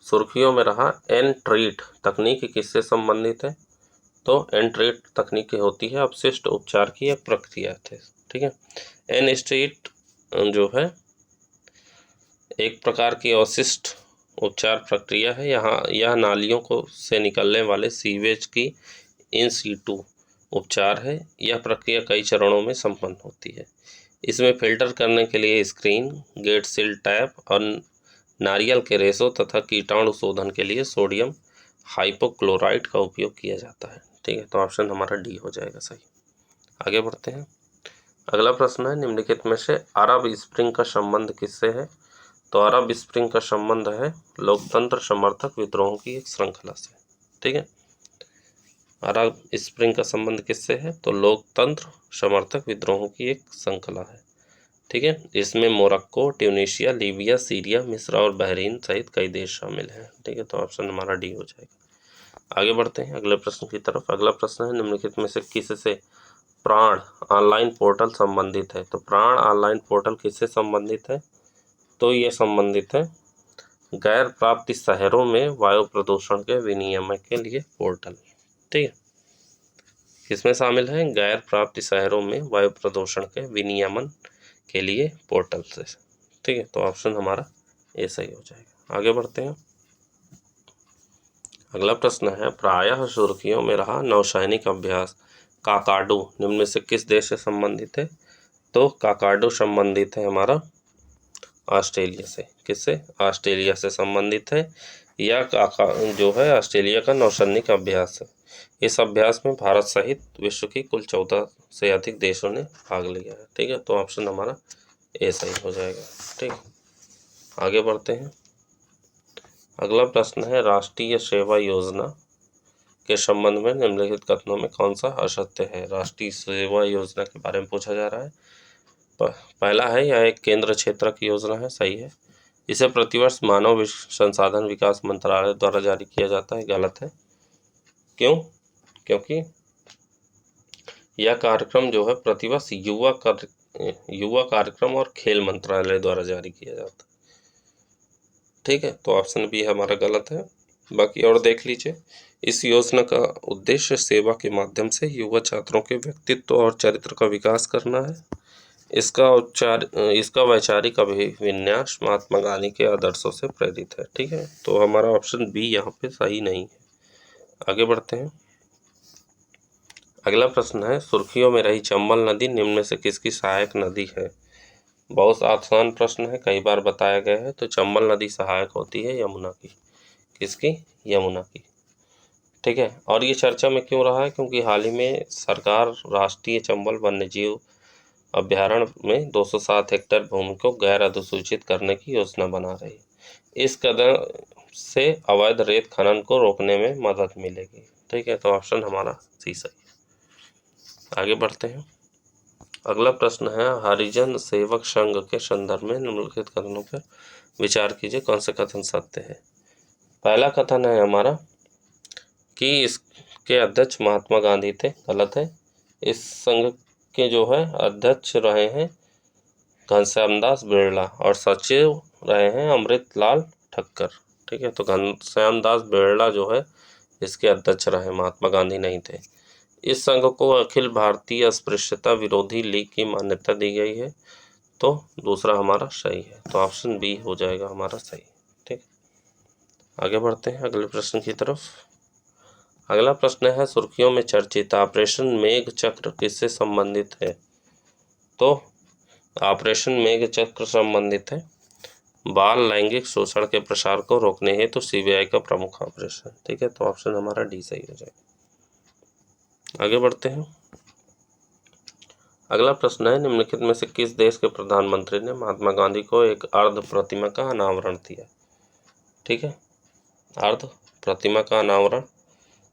सुर्खियों में रहा एन-ट्रीट तकनीक किससे संबंधित है? तो एन-ट्रीट तकनीक होती है अपशिष्ट उपचार की एक प्रक्रिया थे। ठीक है, एन-ट्रीट जो है एक प्रकार की अवशिष्ट उपचार प्रक्रिया है। यहाँ यह नालियों को से निकलने वाले सीवेज की इन सीटू उपचार है। यह प्रक्रिया कई चरणों में संपन्न होती है। इसमें फिल्टर करने के लिए स्क्रीन, गेट सील टैप और नारियल के रेशों तथा कीटाणु शोधन के लिए सोडियम हाइपोक्लोराइट का उपयोग किया जाता है। ठीक है, तो ऑप्शन हमारा डी हो जाएगा सही। आगे बढ़ते हैं। अगला प्रश्न है, निम्नलिखित में से अरब स्प्रिंग का संबंध किससे है? तो अरब स्प्रिंग का संबंध है लोकतंत्र समर्थक विद्रोहों की एक श्रृंखला से। ठीक है, अरब स्प्रिंग का संबंध किससे है? तो लोकतंत्र समर्थक विद्रोहों की एक श्रृंखला है। ठीक है, इसमें मोरक्को, ट्यूनीशिया, लीबिया, सीरिया, मिस्र और बहरीन सहित कई देश शामिल हैं। ठीक है, तो ऑप्शन हमारा डी हो जाएगा। आगे बढ़ते हैं अगले प्रश्न की तरफ। अगला प्रश्न है, निम्नलिखित में से किससे प्राण ऑनलाइन पोर्टल संबंधित है? तो प्राण ऑनलाइन पोर्टल किससे संबंधित है? तो ये संबंधित है गैर प्राप्ति शहरों में वायु प्रदूषण के विनियमन के लिए पोर्टल। ठीक है, किसमें शामिल है? गैर प्राप्ति शहरों में वायु प्रदूषण के विनियमन के लिए पोर्टल से। ठीक है, तो ऑप्शन हमारा ए सही हो जाएगा। आगे बढ़ते हैं। अगला प्रश्न है, प्रायः सुर्खियों में रहा नौसैनिक अभ्यास काकाडू निम्न में से किस देश से संबंधित है? तो काकाडू संबंधित है हमारा ऑस्ट्रेलिया से। किससे? ऑस्ट्रेलिया से संबंधित है। यह जो है ऑस्ट्रेलिया का नौसैनिक अभ्यास है। इस अभ्यास में भारत सहित विश्व की कुल 14 से अधिक देशों ने भाग लिया है। ठीक है, तो ऑप्शन हमारा ए सही हो जाएगा। ठीक, आगे बढ़ते हैं। अगला प्रश्न है, राष्ट्रीय सेवा योजना के संबंध में निम्नलिखित कथनों में कौन सा असत्य है। राष्ट्रीय सेवा योजना के बारे में पूछा जा रहा है। पहला है, यह एक केंद्र क्षेत्र की योजना है, सही है। इसे प्रतिवर्ष मानव संसाधन विकास मंत्रालय द्वारा जारी किया जाता है, गलत है। क्यों? क्योंकि यह कार्यक्रम जो है प्रतिवर्ष युवा कार्यक्रम और खेल मंत्रालय द्वारा जारी किया जाता है। ठीक है, तो ऑप्शन बी हमारा गलत है। बाकी और देख लीजिए। इस योजना का उद्देश्य सेवा के माध्यम से युवा छात्रों के व्यक्तित्व और चरित्र का विकास करना है। इसका वैचारिक अभिविन्यास महात्मा गांधी के आदर्शों से प्रेरित है। ठीक है, तो हमारा ऑप्शन बी यहाँ पे सही नहीं है। आगे बढ़ते हैं। अगला प्रश्न है, सुर्खियों में रही चंबल नदी निम्न में से किसकी सहायक नदी है। बहुत आसान प्रश्न है, कई बार बताया गया है। तो चंबल नदी सहायक होती है यमुना की। किसकी? यमुना की। ठीक है, और ये चर्चा में क्यों रहा है? क्योंकि हाल ही में सरकार राष्ट्रीय चंबल वन्यजीव अभ्यारण्य में 207 हेक्टेयर भूमि को गैर अधिसूचित करने की योजना बना रही है। इस कदम से अवैध रेत खनन को रोकने में मदद मिलेगी। ठीक है, तो ऑप्शन हमारा सी सही है। आगे बढ़ते हैं। अगला प्रश्न है, हरिजन सेवक संघ के संदर्भ में निम्नलिखित कथनों पर विचार कीजिए, कौन से कथन सत्य है। पहला कथन है हमारा कि इसके अध्यक्ष महात्मा गांधी थे, गलत है। इस संघ के जो है अध्यक्ष रहे हैं घनश्यामदास बिरला और सचिव रहे हैं अमृतलाल ठक्कर। ठीक है, तो घनश्यामदास बिरला जो है इसके अध्यक्ष रहे, महात्मा गांधी नहीं थे। इस संघ को अखिल भारतीय अस्पृश्यता विरोधी लीग की मान्यता दी गई है, तो दूसरा हमारा सही है। तो ऑप्शन बी हो जाएगा हमारा सही। ठीक, आगे बढ़ते हैं अगले प्रश्न की तरफ। अगला प्रश्न है, सुर्खियों में चर्चित ऑपरेशन मेघ चक्र किससे संबंधित है। तो ऑपरेशन मेघ चक्र संबंधित है बाल लैंगिक शोषण के प्रसार को रोकने हेतु सीबीआई का प्रमुख ऑपरेशन। ठीक है, तो ऑप्शन हमारा डी सही हो जाएगा। आगे बढ़ते हैं। अगला प्रश्न है, निम्नलिखित में से किस देश के प्रधानमंत्री ने महात्मा गांधी को एक अर्ध प्रतिमा का अनावरण किया। ठीक है, अर्ध प्रतिमा का अनावरण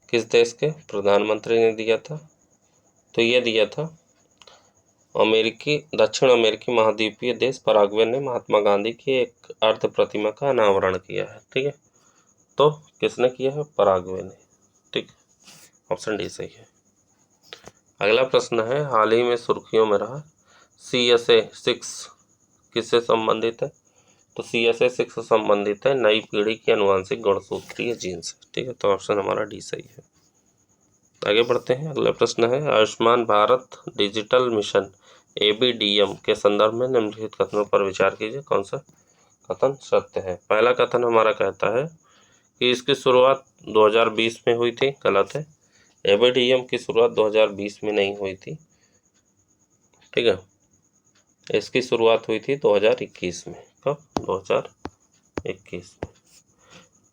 किस देश के प्रधानमंत्री ने दिया था। तो ये दिया था दक्षिण अमेरिकी महाद्वीपीय देश पराग्वे ने महात्मा गांधी की एक अर्ध प्रतिमा का अनावरण किया है। ठीक है, तो किसने किया है? पराग्वे ने। ठीक, ऑप्शन डी सही है। अगला प्रश्न है, हाल ही में सुर्खियों में रहा CSA 6 किससे संबंधित है। तो CSA 6 संबंधित है नई पीढ़ी की अनुवांशिक गुणसूत्रीय जीन से। ठीक है, तो ऑप्शन हमारा डी सही है। आगे बढ़ते हैं। अगला प्रश्न है, Ayushman Bharat digital mission ABDM के संदर्भ में निम्नलिखित कथनों पर विचार कीजिए, कौन सा कथन सत्य है। पहला कथन हमारा कहता है कि इसकी शुरुआत 2020 में हुई थी, गलत है। ABDM की शुरुआत 2020 में नहीं हुई थी। ठीक है, इसकी शुरुआत हुई थी 2021 में। कब? 2021 में।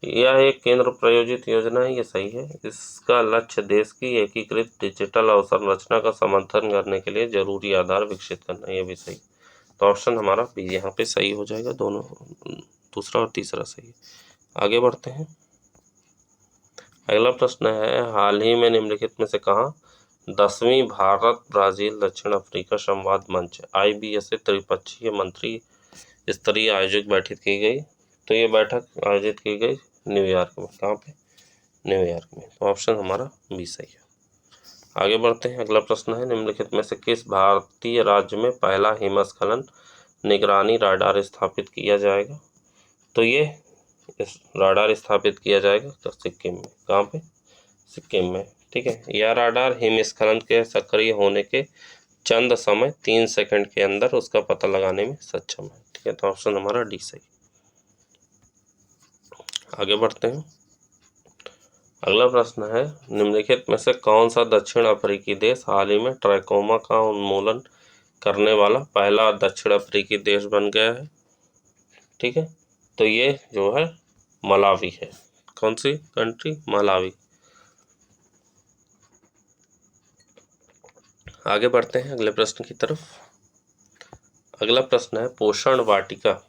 यह एक केंद्र प्रायोजित योजना है, ये सही है। इसका लक्ष्य देश की एकीकृत डिजिटल अवसंरचना का समर्थन करने के लिए जरूरी आधार विकसित करना है, ये भी सही। तो ऑप्शन हमारा बी यहाँ पे सही हो जाएगा, दोनों दूसरा और तीसरा सही है। आगे बढ़ते हैं। अगला प्रश्न है, हाल ही में निम्नलिखित में से कहाँ 10वीं भारत ब्राजील दक्षिण अफ्रीका संवाद मंच IBSA त्रिपक्षीय मंत्री स्तरीय आयोजित बैठक की गई। तो ये बैठक आयोजित की गई न्यूयॉर्क में। कहाँ पे? न्यूयॉर्क में। तो ऑप्शन हमारा बी सही है। आगे बढ़ते हैं। अगला प्रश्न है, निम्नलिखित में से किस भारतीय राज्य में पहला हिमस्खलन निगरानी राडार स्थापित किया जाएगा। तो ये इस राडार स्थापित किया जाएगा तो सिक्किम में। कहाँ पे? सिक्किम में। ठीक है, यह राडार हिमस्खलन के सक्रिय होने के चंद समय 3 सेकंड के अंदर उसका पता लगाने में सक्षम है। ठीक है, तो ऑप्शन हमारा डी सही। आगे बढ़ते हैं। अगला प्रश्न है, निम्नलिखित में से कौन सा दक्षिण अफ्रीकी देश हाल ही में ट्रैकोमा का उन्मूलन करने वाला पहला दक्षिण अफ्रीकी देश बन गया है। ठीक है, तो ये जो है मलावी है। कौन सी कंट्री? मलावी। आगे बढ़ते हैं अगले प्रश्न की तरफ। अगला प्रश्न है पोषण वाटिका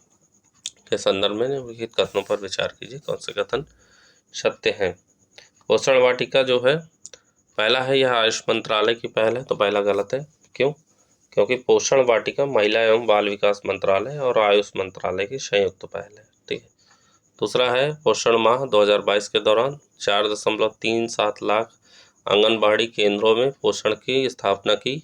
के संदर्भ में निम्नलिखित कथनों पर विचार कीजिए, कौन से कथन सत्य हैं। पोषण वाटिका जो है, पहला है यह आयुष मंत्रालय की पहल है, तो पहला गलत है। क्यों? क्योंकि पोषण वाटिका महिला एवं बाल विकास मंत्रालय और आयुष मंत्रालय की संयुक्त पहल है। ठीक है। दूसरा है पोषण माह 2022 के दौरान 4.37 लाख आंगनबाड़ी केंद्रों में पोषण की स्थापना की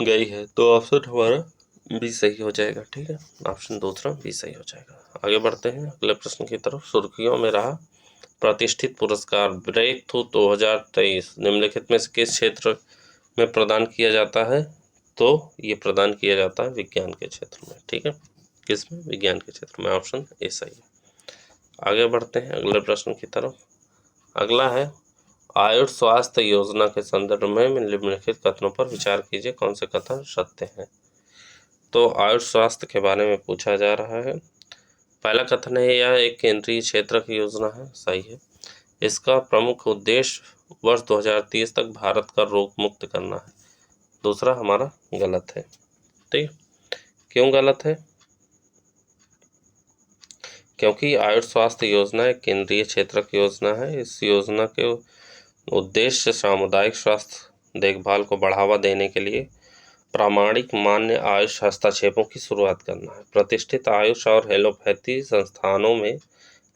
गई है, तो ऑप्शन हमारा बी सही हो जाएगा। ठीक है, ऑप्शन दूसरा बी सही हो जाएगा। आगे बढ़ते हैं अगले प्रश्न की तरफ। सुर्खियों में रहा प्रतिष्ठित पुरस्कार ब्रेक थ्रू 2023 निम्नलिखित में से किस क्षेत्र में प्रदान किया जाता है? तो ये प्रदान किया जाता है विज्ञान के क्षेत्र में। ठीक है, किसमें? विज्ञान के क्षेत्र में, ऑप्शन ए सही है। आगे बढ़ते हैं अगले प्रश्न की तरफ। अगला है आयुष स्वास्थ्य योजना के संदर्भ में निम्नलिखित कथनों पर विचार कीजिए, कौन से कथन सत्य हैं। तो आयुष स्वास्थ्य के बारे में पूछा जा रहा है। पहला कथन है यह एक केंद्रीय क्षेत्र की योजना है, सही है। इसका प्रमुख उद्देश्य वर्ष 2030 तक भारत का रोग मुक्त करना है। दूसरा हमारा गलत है। ठीक, क्यों गलत है? क्योंकि आयुष स्वास्थ्य योजना एक केंद्रीय क्षेत्र की योजना है। इस योजना के उद्देश्य सामुदायिक स्वास्थ्य देखभाल को बढ़ावा देने के लिए प्रामाणिक मान्य आयुष हस्तक्षेपों की शुरुआत करना है। प्रतिष्ठित आयुष और एलोपैथी संस्थानों में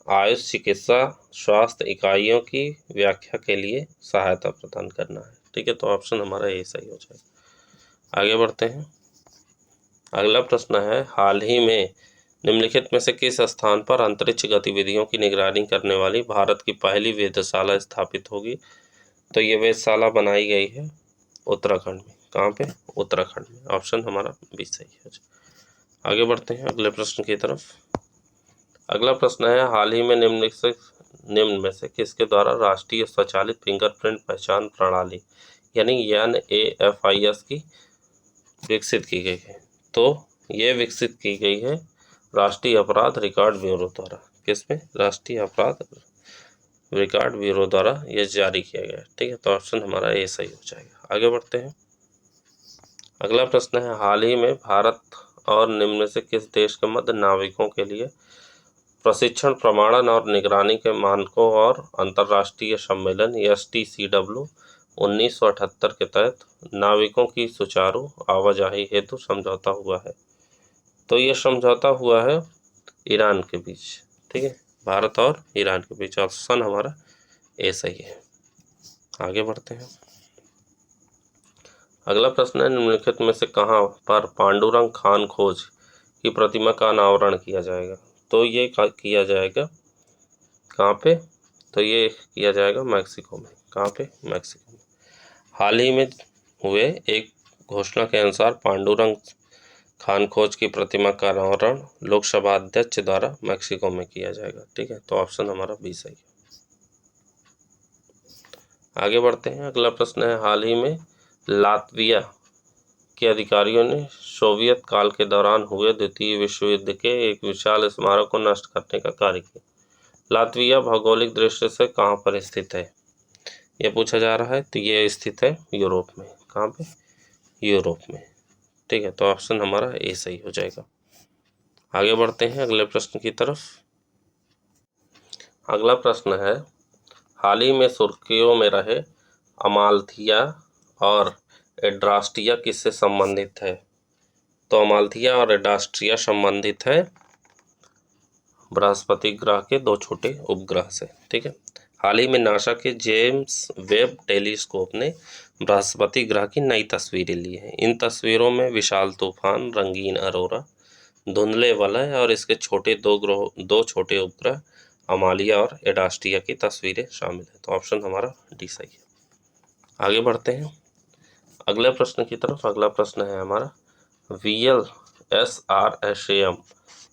आयुष चिकित्सा स्वास्थ्य इकाइयों की व्याख्या के लिए सहायता प्रदान करना है। ठीक है, तो ऑप्शन हमारा ये सही हो जाएगा। आगे बढ़ते हैं। अगला प्रश्न है हाल ही में निम्नलिखित में से किस स्थान पर अंतरिक्ष गतिविधियों की निगरानी करने वाली भारत की पहली वेधशाला स्थापित होगी? तो ये वेधशाला बनाई गई है उत्तराखंड में। कहाँ पे? उत्तराखंड में, ऑप्शन हमारा बी सही है। आगे बढ़ते हैं अगले प्रश्न की तरफ। अगला प्रश्न है हाल ही में निम्न में से किसके द्वारा राष्ट्रीय स्वचालित फिंगरप्रिंट पहचान प्रणाली यानी NAFIS की विकसित की गई है? तो ये विकसित की गई है राष्ट्रीय अपराध रिकॉर्ड ब्यूरो द्वारा। किसमें? राष्ट्रीय अपराध रिकॉर्ड ब्यूरो द्वारा ये जारी किया गया है। ठीक है, तो ऑप्शन हमारा ए सही हो जाएगा। आगे बढ़ते हैं। अगला प्रश्न है हाल ही में भारत और निम्न में से किस देश के मध्य नाविकों के लिए प्रशिक्षण प्रमाणन और निगरानी के मानकों और अंतर्राष्ट्रीय सम्मेलन STCW 1978 के तहत नाविकों की सुचारू आवाजाही हेतु समझौता हुआ है? तो ये समझौता हुआ है ईरान के बीच। ठीक है, भारत और ईरान के बीच, ऑप्शन हमारा ए सही है। आगे बढ़ते हैं। अगला प्रश्न है निम्नलिखित में से कहाँ पर पांडुरंग खान खोज की प्रतिमा का अनावरण किया जाएगा? तो ये किया जाएगा कहाँ पे? तो ये किया जाएगा मैक्सिको में। कहाँ पे? मैक्सिको में। हाल ही में हुए एक घोषणा के अनुसार पांडुरंग खान खोज की प्रतिमा का अनावरण लोकसभा अध्यक्ष द्वारा मैक्सिको में किया जाएगा। ठीक है, तो ऑप्शन हमारा बी सही है। आगे बढ़ते हैं। अगला प्रश्न है हाल ही में लातविया के अधिकारियों ने सोवियत काल के दौरान हुए द्वितीय विश्व युद्ध के एक विशाल स्मारक को नष्ट करने का कार्य किया। लातविया भौगोलिक दृष्टि से कहाँ पर स्थित है? ये पूछा जा रहा है। तो ये स्थित है यूरोप में। कहाँ पे? यूरोप में। ठीक है, तो ऑप्शन हमारा ए सही हो जाएगा। आगे बढ़ते हैं अगले प्रश्न की तरफ। अगला प्रश्न है हाल ही में सुर्खियों में रहे अमाल्थिया और एड्रास्टिया किससे संबंधित है? तो अमाल्थिया और एड्रास्टिया संबंधित है बृहस्पति ग्रह के दो छोटे उपग्रह से। ठीक है, हाल ही में नासा के जेम्स वेब टेलीस्कोप ने बृहस्पति ग्रह की नई तस्वीरें ली हैं। इन तस्वीरों में विशाल तूफान, रंगीन अरोरा, धुंधले वलय और इसके दो छोटे उपग्रह अमालिया और एडास्टिया की तस्वीरें शामिल हैं। तो ऑप्शन हमारा डी सही है। आगे बढ़ते हैं अगले प्रश्न की तरफ। अगला प्रश्न है हमारा VLSRSAM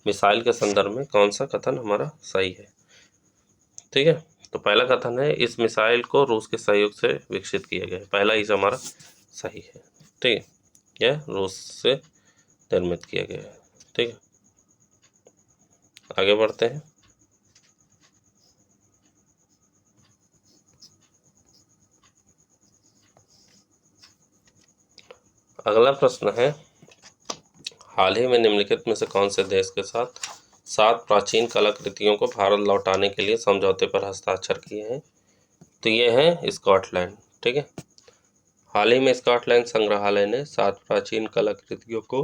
मिसाइल के संदर्भ में कौन सा कथन हमारा सही है? ठीक है, तो पहला कथन है इस मिसाइल को रूस के सहयोग से विकसित किया गया है। पहला ही हमारा सही है। ठीक है, यह रूस से निर्मित किया गया है। ठीक है, आगे बढ़ते हैं। अगला प्रश्न है, हाल ही में निम्नलिखित में से कौन से देश के साथ 7 प्राचीन कलाकृतियों को भारत लौटाने के लिए समझौते पर हस्ताक्षर किए हैं? तो ये है स्कॉटलैंड। ठीक है, हाल ही में स्कॉटलैंड संग्रहालय ने 7 प्राचीन कलाकृतियों को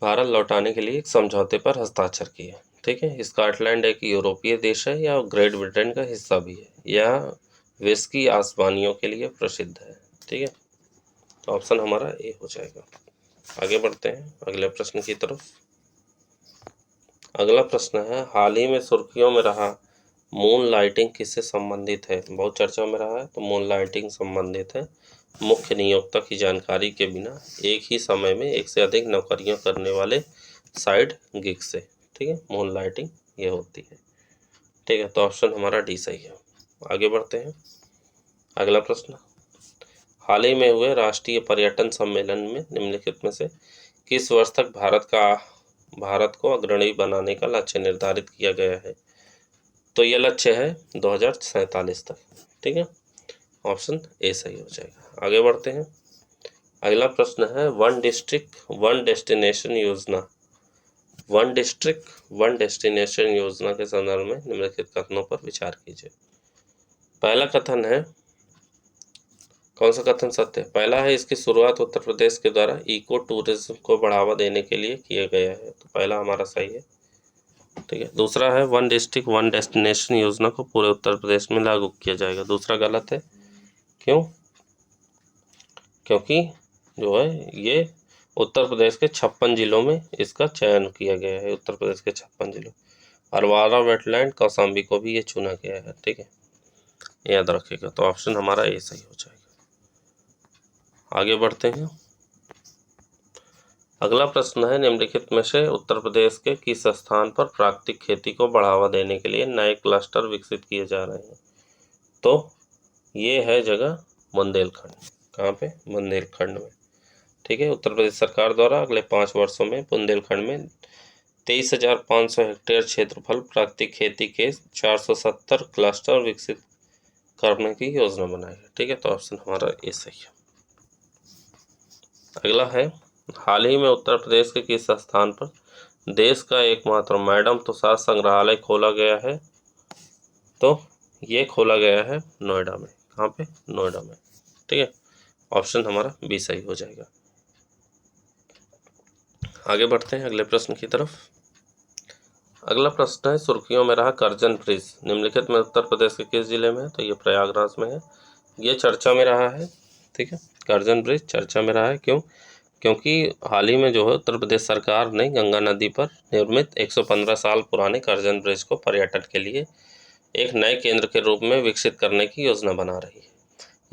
भारत लौटाने के लिए एक समझौते पर हस्ताक्षर किए। ठीक है, स्कॉटलैंड एक यूरोपीय देश है या ग्रेट ब्रिटेन का हिस्सा भी है। यह विस्की आसमानियों के लिए प्रसिद्ध है। ठीक है, तो ऑप्शन हमारा ए हो जाएगा। आगे बढ़ते हैं अगले प्रश्न की तरफ। अगला प्रश्न है, हाल ही में सुर्खियों में रहा मून लाइटिंग किससे संबंधित है? बहुत चर्चा में रहा है, तो मून लाइटिंग संबंधित है मुख्य नियोक्ता की जानकारी के बिना एक ही समय में एक से अधिक नौकरियां करने वाले साइड गिग से। ठीक है, मून लाइटिंग ये होती है। ठीक है, तो ऑप्शन हमारा डी सही है। आगे बढ़ते हैं अगला प्रश्न, हाल ही में हुए राष्ट्रीय पर्यटन सम्मेलन में निम्नलिखित में से किस वर्ष तक भारत को अग्रणी बनाने का लक्ष्य निर्धारित किया गया है? तो यह लक्ष्य है 2047 तक। ठीक है, ऑप्शन ए सही हो जाएगा। आगे बढ़ते हैं अगला प्रश्न है, वन डिस्ट्रिक्ट वन डेस्टिनेशन योजना के संदर्भ में निम्नलिखित कथनों पर विचार कीजिए। पहला कथन है, कौन सा कथन सत्य है? पहला है, इसकी शुरुआत उत्तर प्रदेश के द्वारा इको टूरिज्म को बढ़ावा देने के लिए किया गया है। तो पहला हमारा सही है। ठीक है, दूसरा है, वन डिस्ट्रिक्ट वन डेस्टिनेशन योजना को पूरे उत्तर प्रदेश में लागू किया जाएगा। दूसरा गलत है। क्यों? क्योंकि जो है ये उत्तर प्रदेश के 56 जिलों में इसका चयन किया गया है। उत्तर प्रदेश के 56 जिलों और 12 वेटलैंड कौशाम्बी को भी ये चुना गया है। ठीक है, याद रखिएगा। तो ऑप्शन हमारा ए सही हो जाएगा। आगे बढ़ते हैं अगला प्रश्न है, निम्नलिखित में से उत्तर प्रदेश के किस स्थान पर प्राकृतिक खेती को बढ़ावा देने के लिए नए क्लस्टर विकसित किए जा रहे हैं? तो ये है जगह बुंदेलखंड। कहाँ पे? बुंदेलखंड में। ठीक है, उत्तर प्रदेश सरकार द्वारा अगले 5 वर्षों में बुंदेलखंड में 23,500 हेक्टेयर क्षेत्रफल प्राकृतिक खेती के 470 क्लस्टर विकसित करने की योजना बनाई है। ठीक है, तो ऑप्शन हमारा ए सही है। अगला है, हाल ही में उत्तर प्रदेश के किस स्थान पर देश का एकमात्र मैडम तुषार संग्रहालय खोला गया है? तो ये खोला गया है नोएडा में। कहाँ पे? नोएडा में। ठीक है, ऑप्शन हमारा बी सही हो जाएगा। आगे बढ़ते हैं अगले प्रश्न की तरफ। अगला प्रश्न है, सुर्खियों में रहा करजन ब्रिज निम्नलिखित में उत्तर प्रदेश के किस जिले में है? तो ये प्रयागराज में है। ये चर्चा में रहा है। ठीक है, करजन ब्रिज चर्चा में रहा है। क्यों? क्योंकि हाल ही में जो है उत्तर प्रदेश सरकार ने गंगा नदी पर निर्मित 115 साल पुराने करजन ब्रिज को पर्यटन के लिए एक नए केंद्र के रूप में विकसित करने की योजना बना रही है।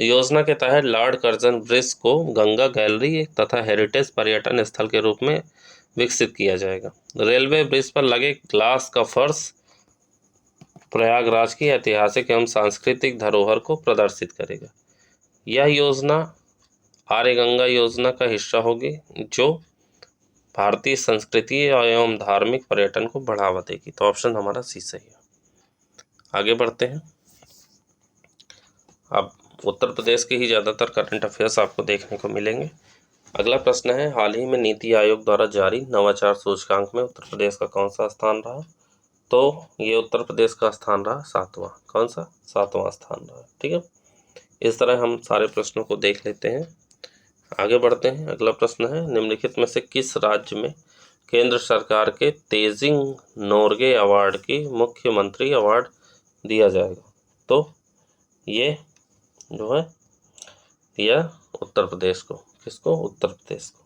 योजना के तहत लॉर्ड करजन ब्रिज को गंगा गैलरी तथा हेरिटेज पर्यटन स्थल के रूप में विकसित किया जाएगा। रेलवे ब्रिज पर लगे ग्लास का फर्श प्रयागराज की ऐतिहासिक एवं सांस्कृतिक धरोहर को प्रदर्शित करेगा। यह योजना आर्य गंगा योजना का हिस्सा होगी जो भारतीय संस्कृति एवं धार्मिक पर्यटन को बढ़ावा देगी। तो ऑप्शन हमारा सी सही है। आगे बढ़ते हैं। अब उत्तर प्रदेश के ही ज़्यादातर करंट अफेयर्स आपको देखने को मिलेंगे। अगला प्रश्न है, हाल ही में नीति आयोग द्वारा जारी नवाचार सूचकांक में उत्तर प्रदेश का कौन सा स्थान रहा? तो ये उत्तर प्रदेश का स्थान रहा 7वां। कौन सा? 7वां स्थान रहा। ठीक है, इस तरह हम सारे प्रश्नों को देख लेते हैं। आगे बढ़ते हैं। अगला प्रश्न है, निम्नलिखित में से किस राज्य में केंद्र सरकार के तेजिंग नोर्गे अवार्ड की मुख्यमंत्री अवार्ड दिया जाएगा? तो ये जो है दिया उत्तर प्रदेश को। किसको? उत्तर प्रदेश को।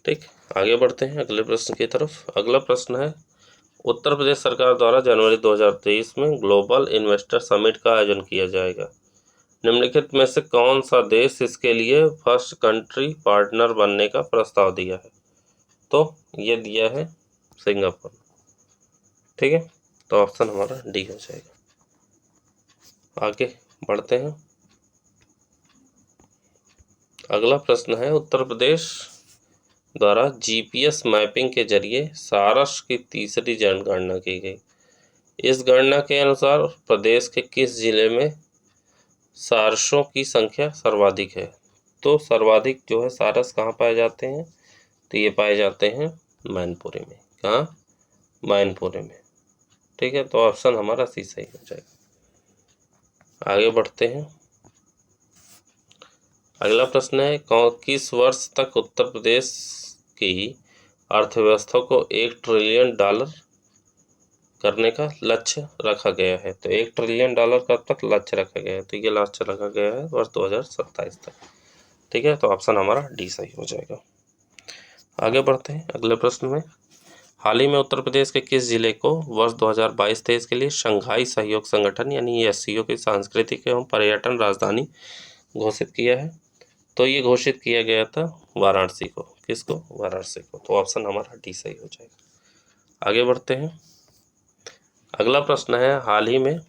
ठीक, आगे बढ़ते हैं अगले प्रश्न की तरफ। अगला प्रश्न है, उत्तर प्रदेश सरकार द्वारा जनवरी 2023 में ग्लोबल इन्वेस्टर समिट का आयोजन किया जाएगा। निम्नलिखित में से कौन सा देश इसके लिए फर्स्ट कंट्री पार्टनर बनने का प्रस्ताव दिया है? तो ये दिया है सिंगापुर। ठीक है, तो ऑप्शन हमारा डी हो जाएगा। आगे बढ़ते हैं। अगला प्रश्न है, उत्तर प्रदेश द्वारा जीपीएस मैपिंग के जरिए सारस की तीसरी जनगणना की गई। इस गणना के अनुसार प्रदेश के किस जिले में सारसों की संख्या सर्वाधिक है? तो सर्वाधिक जो है सारस कहाँ पाए जाते हैं, तो ये पाए जाते हैं मैनपुरी में। कहाँ, मैनपुरी में। ठीक है, तो ऑप्शन हमारा सी सही हो जाएगा। आगे बढ़ते हैं। अगला प्रश्न है, किस वर्ष तक उत्तर प्रदेश की अर्थव्यवस्था को $1 ट्रिलियन करने का लक्ष्य रखा गया है। तो $1 ट्रिलियन कब तक लक्ष्य रखा गया है, तो ये लक्ष्य रखा गया है वर्ष 2027 तक। ठीक है, तो ऑप्शन हमारा डी सही हो जाएगा। आगे बढ़ते हैं अगले प्रश्न में। हाल ही में उत्तर प्रदेश के किस जिले को वर्ष 2022-23 के लिए शंघाई सहयोग संगठन यानी SCO की सांस्कृतिक एवं पर्यटन राजधानी घोषित किया है, तो ये घोषित किया गया था वाराणसी को। किसको, वाराणसी को। तो ऑप्शन हमारा डी सही हो जाएगा। आगे बढ़ते हैं। अगला प्रश्न है, हाल ही में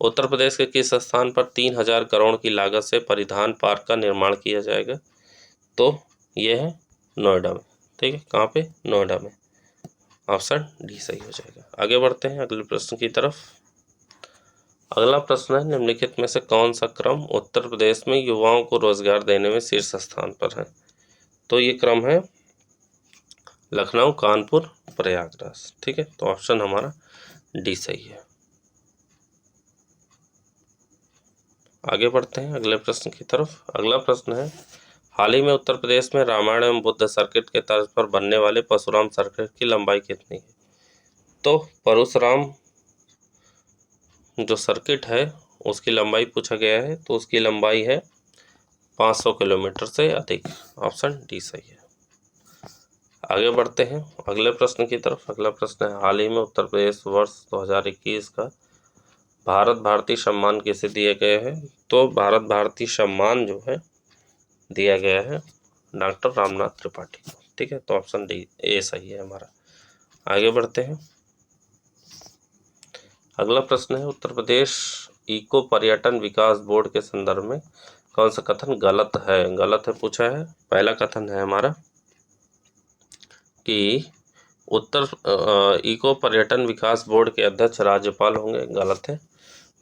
उत्तर प्रदेश के किस स्थान पर 3000 करोड़ की लागत से परिधान पार्क का निर्माण किया जाएगा, तो यह है नोएडा में। ठीक है, कहाँ पे, नोएडा में। ऑप्शन डी सही हो जाएगा। आगे बढ़ते हैं अगले प्रश्न की तरफ। अगला प्रश्न है, निम्नलिखित में से कौन सा क्रम उत्तर प्रदेश में युवाओं को रोजगार देने में शीर्ष स्थान पर है, तो ये क्रम है लखनऊ, कानपुर, प्रयागराज। ठीक है, तो ऑप्शन हमारा डी सही है। आगे बढ़ते हैं अगले प्रश्न की तरफ। अगला प्रश्न है, हाल ही में उत्तर प्रदेश में रामायण एवं बुद्ध सर्किट के तर्ज पर बनने वाले परशुराम सर्किट की लंबाई कितनी है, तो परशुराम जो सर्किट है उसकी लंबाई पूछा गया है, तो उसकी लंबाई है 500 किलोमीटर से अधिक। ऑप्शन डी सही है। आगे बढ़ते हैं अगले प्रश्न की तरफ। अगला प्रश्न है, हाल ही में उत्तर प्रदेश वर्ष 2021 का भारत भारती सम्मान किसे दिए गए हैं, तो भारत भारती सम्मान जो है दिया गया है डॉक्टर रामनाथ त्रिपाठी को। ठीक है, तो ऑप्शन डी ए सही है हमारा। आगे बढ़ते हैं। अगला प्रश्न है, उत्तर प्रदेश इको पर्यटन विकास बोर्ड के संदर्भ में कौन सा कथन गलत है, पूछा है। पहला कथन है हमारा कि इको पर्यटन विकास बोर्ड के अध्यक्ष राज्यपाल होंगे, गलत है।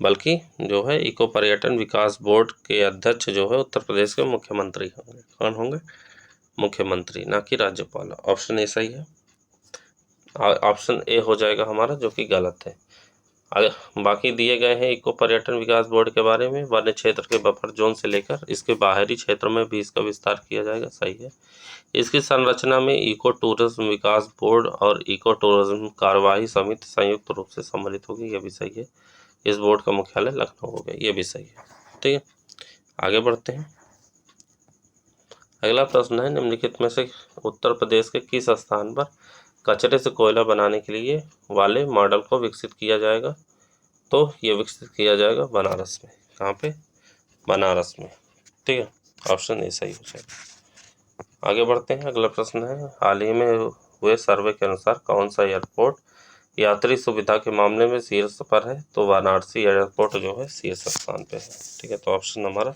बल्कि जो है इको पर्यटन विकास बोर्ड के अध्यक्ष जो है उत्तर प्रदेश के मुख्यमंत्री होंगे। कौन होंगे, मुख्यमंत्री, ना कि राज्यपाल। ऑप्शन ए सही है। ऑप्शन ए हो जाएगा हमारा, जो कि गलत है। बाकी दिए गए हैं इको पर्यटन विकास बोर्ड के बारे में, वन्य क्षेत्र के बफर जोन से लेकर इसके बाहरी क्षेत्र में भी इसका विस्तार किया जाएगा, सही है। इसकी संरचना में इको टूरिज्म विकास बोर्ड और इको टूरिज्म कार्यवाही समिति संयुक्त रूप से सम्मिलित होगी, यह भी सही है। इस बोर्ड का मुख्यालय लखनऊ होगा, ये भी सही है। ठीक है, आगे बढ़ते हैं। अगला प्रश्न है, निम्नलिखित में से उत्तर प्रदेश के किस स्थान पर कचरे से कोयला बनाने के लिए वाले मॉडल को विकसित किया जाएगा, तो ये विकसित किया जाएगा बनारस में। कहाँ पे, बनारस में। ठीक है, ऑप्शन ए सही हो जाएगा। आगे बढ़ते हैं। अगला प्रश्न है, हाल ही में हुए सर्वे के अनुसार कौन सा एयरपोर्ट यात्री सुविधा के मामले में शीर्ष पर है, तो वाराणसी एयरपोर्ट जो है शीर्ष स्थान पे है। ठीक है, तो ऑप्शन हमारा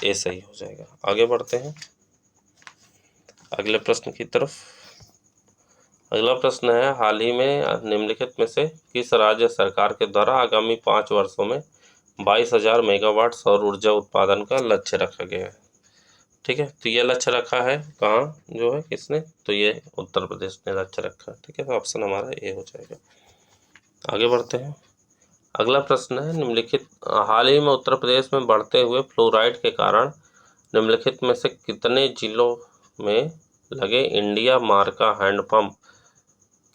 ए सही हो जाएगा। आगे बढ़ते हैं अगले प्रश्न की तरफ। अगला प्रश्न है, हाल ही में निम्नलिखित में से किस राज्य सरकार के द्वारा आगामी 5 वर्षों में 22,000 मेगावाट सौर ऊर्जा उत्पादन का लक्ष्य रखा गया है। ठीक है, तो ये लक्ष्य रखा है कहाँ, जो है किसने, तो ये उत्तर प्रदेश ने लक्ष्य रखा है। ठीक है, तो ऑप्शन हमारा ए हो जाएगा। आगे बढ़ते हैं। अगला प्रश्न है, निम्नलिखित हाल ही में उत्तर प्रदेश में बढ़ते हुए फ्लोराइड के कारण निम्नलिखित में से कितने जिलों में लगे इंडिया मार्का हैंडपंप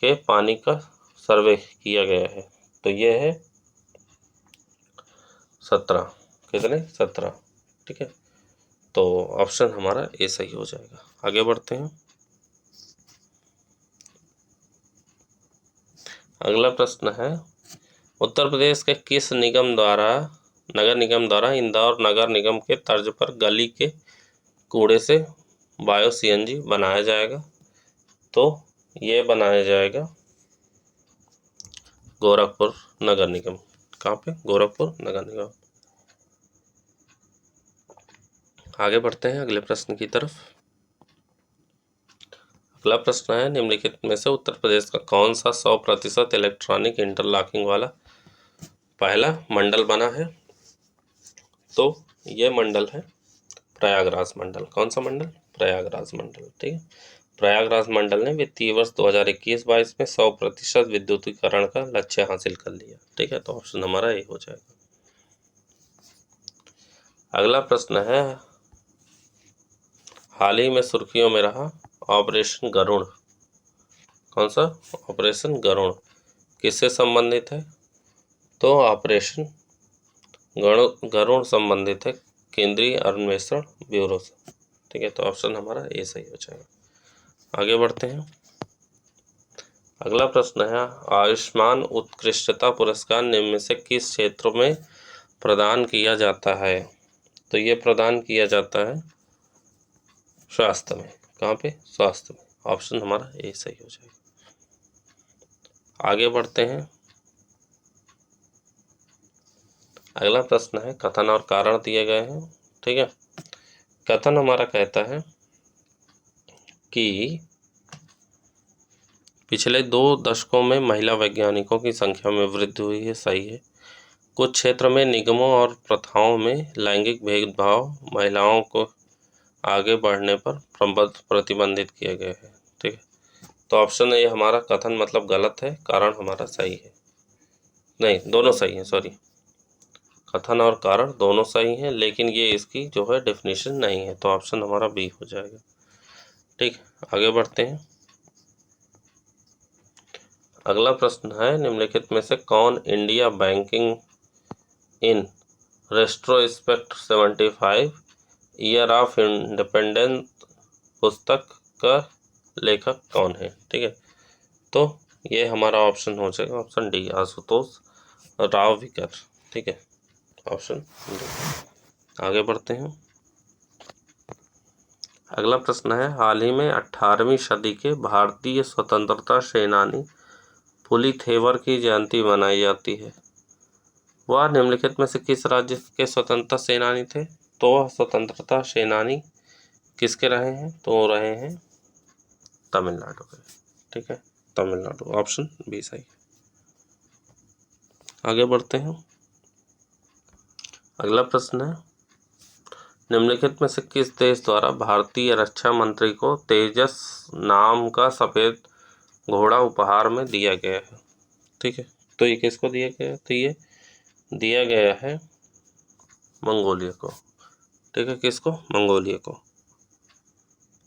के पानी का सर्वे किया गया है, तो ये है 17। कितने, 17। ठीक है, तो ऑप्शन हमारा ए सही हो जाएगा। आगे बढ़ते हैं। अगला प्रश्न है, उत्तर प्रदेश के किस नगर निगम द्वारा इंदौर नगर निगम के तर्ज पर गली के कूड़े से बायो CNG बनाया जाएगा, तो ये बनाया जाएगा गोरखपुर नगर निगम। कहाँ पे, गोरखपुर नगर निगम। आगे बढ़ते हैं अगले प्रश्न की तरफ। अगला प्रश्न है, निम्नलिखित में से उत्तर प्रदेश का कौन सा 100% इलेक्ट्रॉनिक इंटरलॉकिंग वाला पहला मंडल बना है, तो ये मंडल है प्रयागराज मंडल। कौन सा मंडल? प्रयागराज मंडल। ठीक है, प्रयागराज मंडल ने वित्तीय वर्ष 2021-22 में 100% विद्युतीकरण का लक्ष्य हासिल कर लिया। ठीक है, तो ऑप्शन हमारा ए हो जाएगा। अगला प्रश्न है, हाल ही में सुर्खियों में रहा ऑपरेशन गरुड़। कौन सा? ऑपरेशन गरुड़ किससे संबंधित है? तो ऑपरेशन गरुड़ संबंधित है केंद्रीय अन्वेषण ब्यूरो से। ठीक है, तो ऑप्शन हमारा ए सही हो जाएगा। आगे बढ़ते हैं। अगला प्रश्न है, आयुष्मान उत्कृष्टता पुरस्कार निम्न में से किस क्षेत्र में प्रदान किया जाता है? तो ये प्रदान किया जाता है स्वास्थ्य में। कहाँ पे? स्वास्थ्य में। ऑप्शन हमारा ए सही हो जाएगा। आगे बढ़ते हैं। अगला प्रश्न है, कथन और कारण दिए गए हैं। ठीक है, कथन हमारा कहता है कि पिछले 2 दशकों में महिला वैज्ञानिकों की संख्या में वृद्धि हुई है। सही है। कुछ क्षेत्र में निगमों और प्रथाओं में लैंगिक भेदभाव महिलाओं को आगे बढ़ने पर प्रतिबंधित किए गए हैं। ठीक है, तो ऑप्शन ए हमारा कथन मतलब गलत है, कारण हमारा सही है। नहीं, दोनों सही हैं, सॉरी, कथन और कारण दोनों सही हैं, लेकिन ये इसकी जो है डेफिनेशन नहीं है, तो ऑप्शन हमारा बी हो जाएगा। ठीक, आगे बढ़ते हैं। अगला प्रश्न है, निम्नलिखित में से कौन India banking in retrospect 75 year of independence पुस्तक का लेखक कौन है? ठीक है, तो ये हमारा ऑप्शन हो जाएगा ऑप्शन डी, आशुतोष रावविकर। ठीक है, ऑप्शन डी। आगे बढ़ते हैं। अगला प्रश्न है, हाल ही में 18वीं सदी के भारतीय स्वतंत्रता सेनानी पुलिथेवर की जयंती मनाई जाती है। वह निम्नलिखित में से किस राज्य के स्वतंत्रता सेनानी थे? तो वह स्वतंत्रता सेनानी किसके रहे हैं? तो रहे हैं तमिलनाडु के। ठीक है, तमिलनाडु, ऑप्शन बी सही। आगे बढ़ते हैं। अगला प्रश्न है, निम्नलिखित में से किस देश द्वारा भारतीय रक्षा मंत्री को तेजस नाम का सफेद घोड़ा उपहार में दिया गया है? ठीक है, तो ये किसको दिया गया है? तो ये दिया गया है मंगोलिया को। ठीक है, किसको? मंगोलिया को।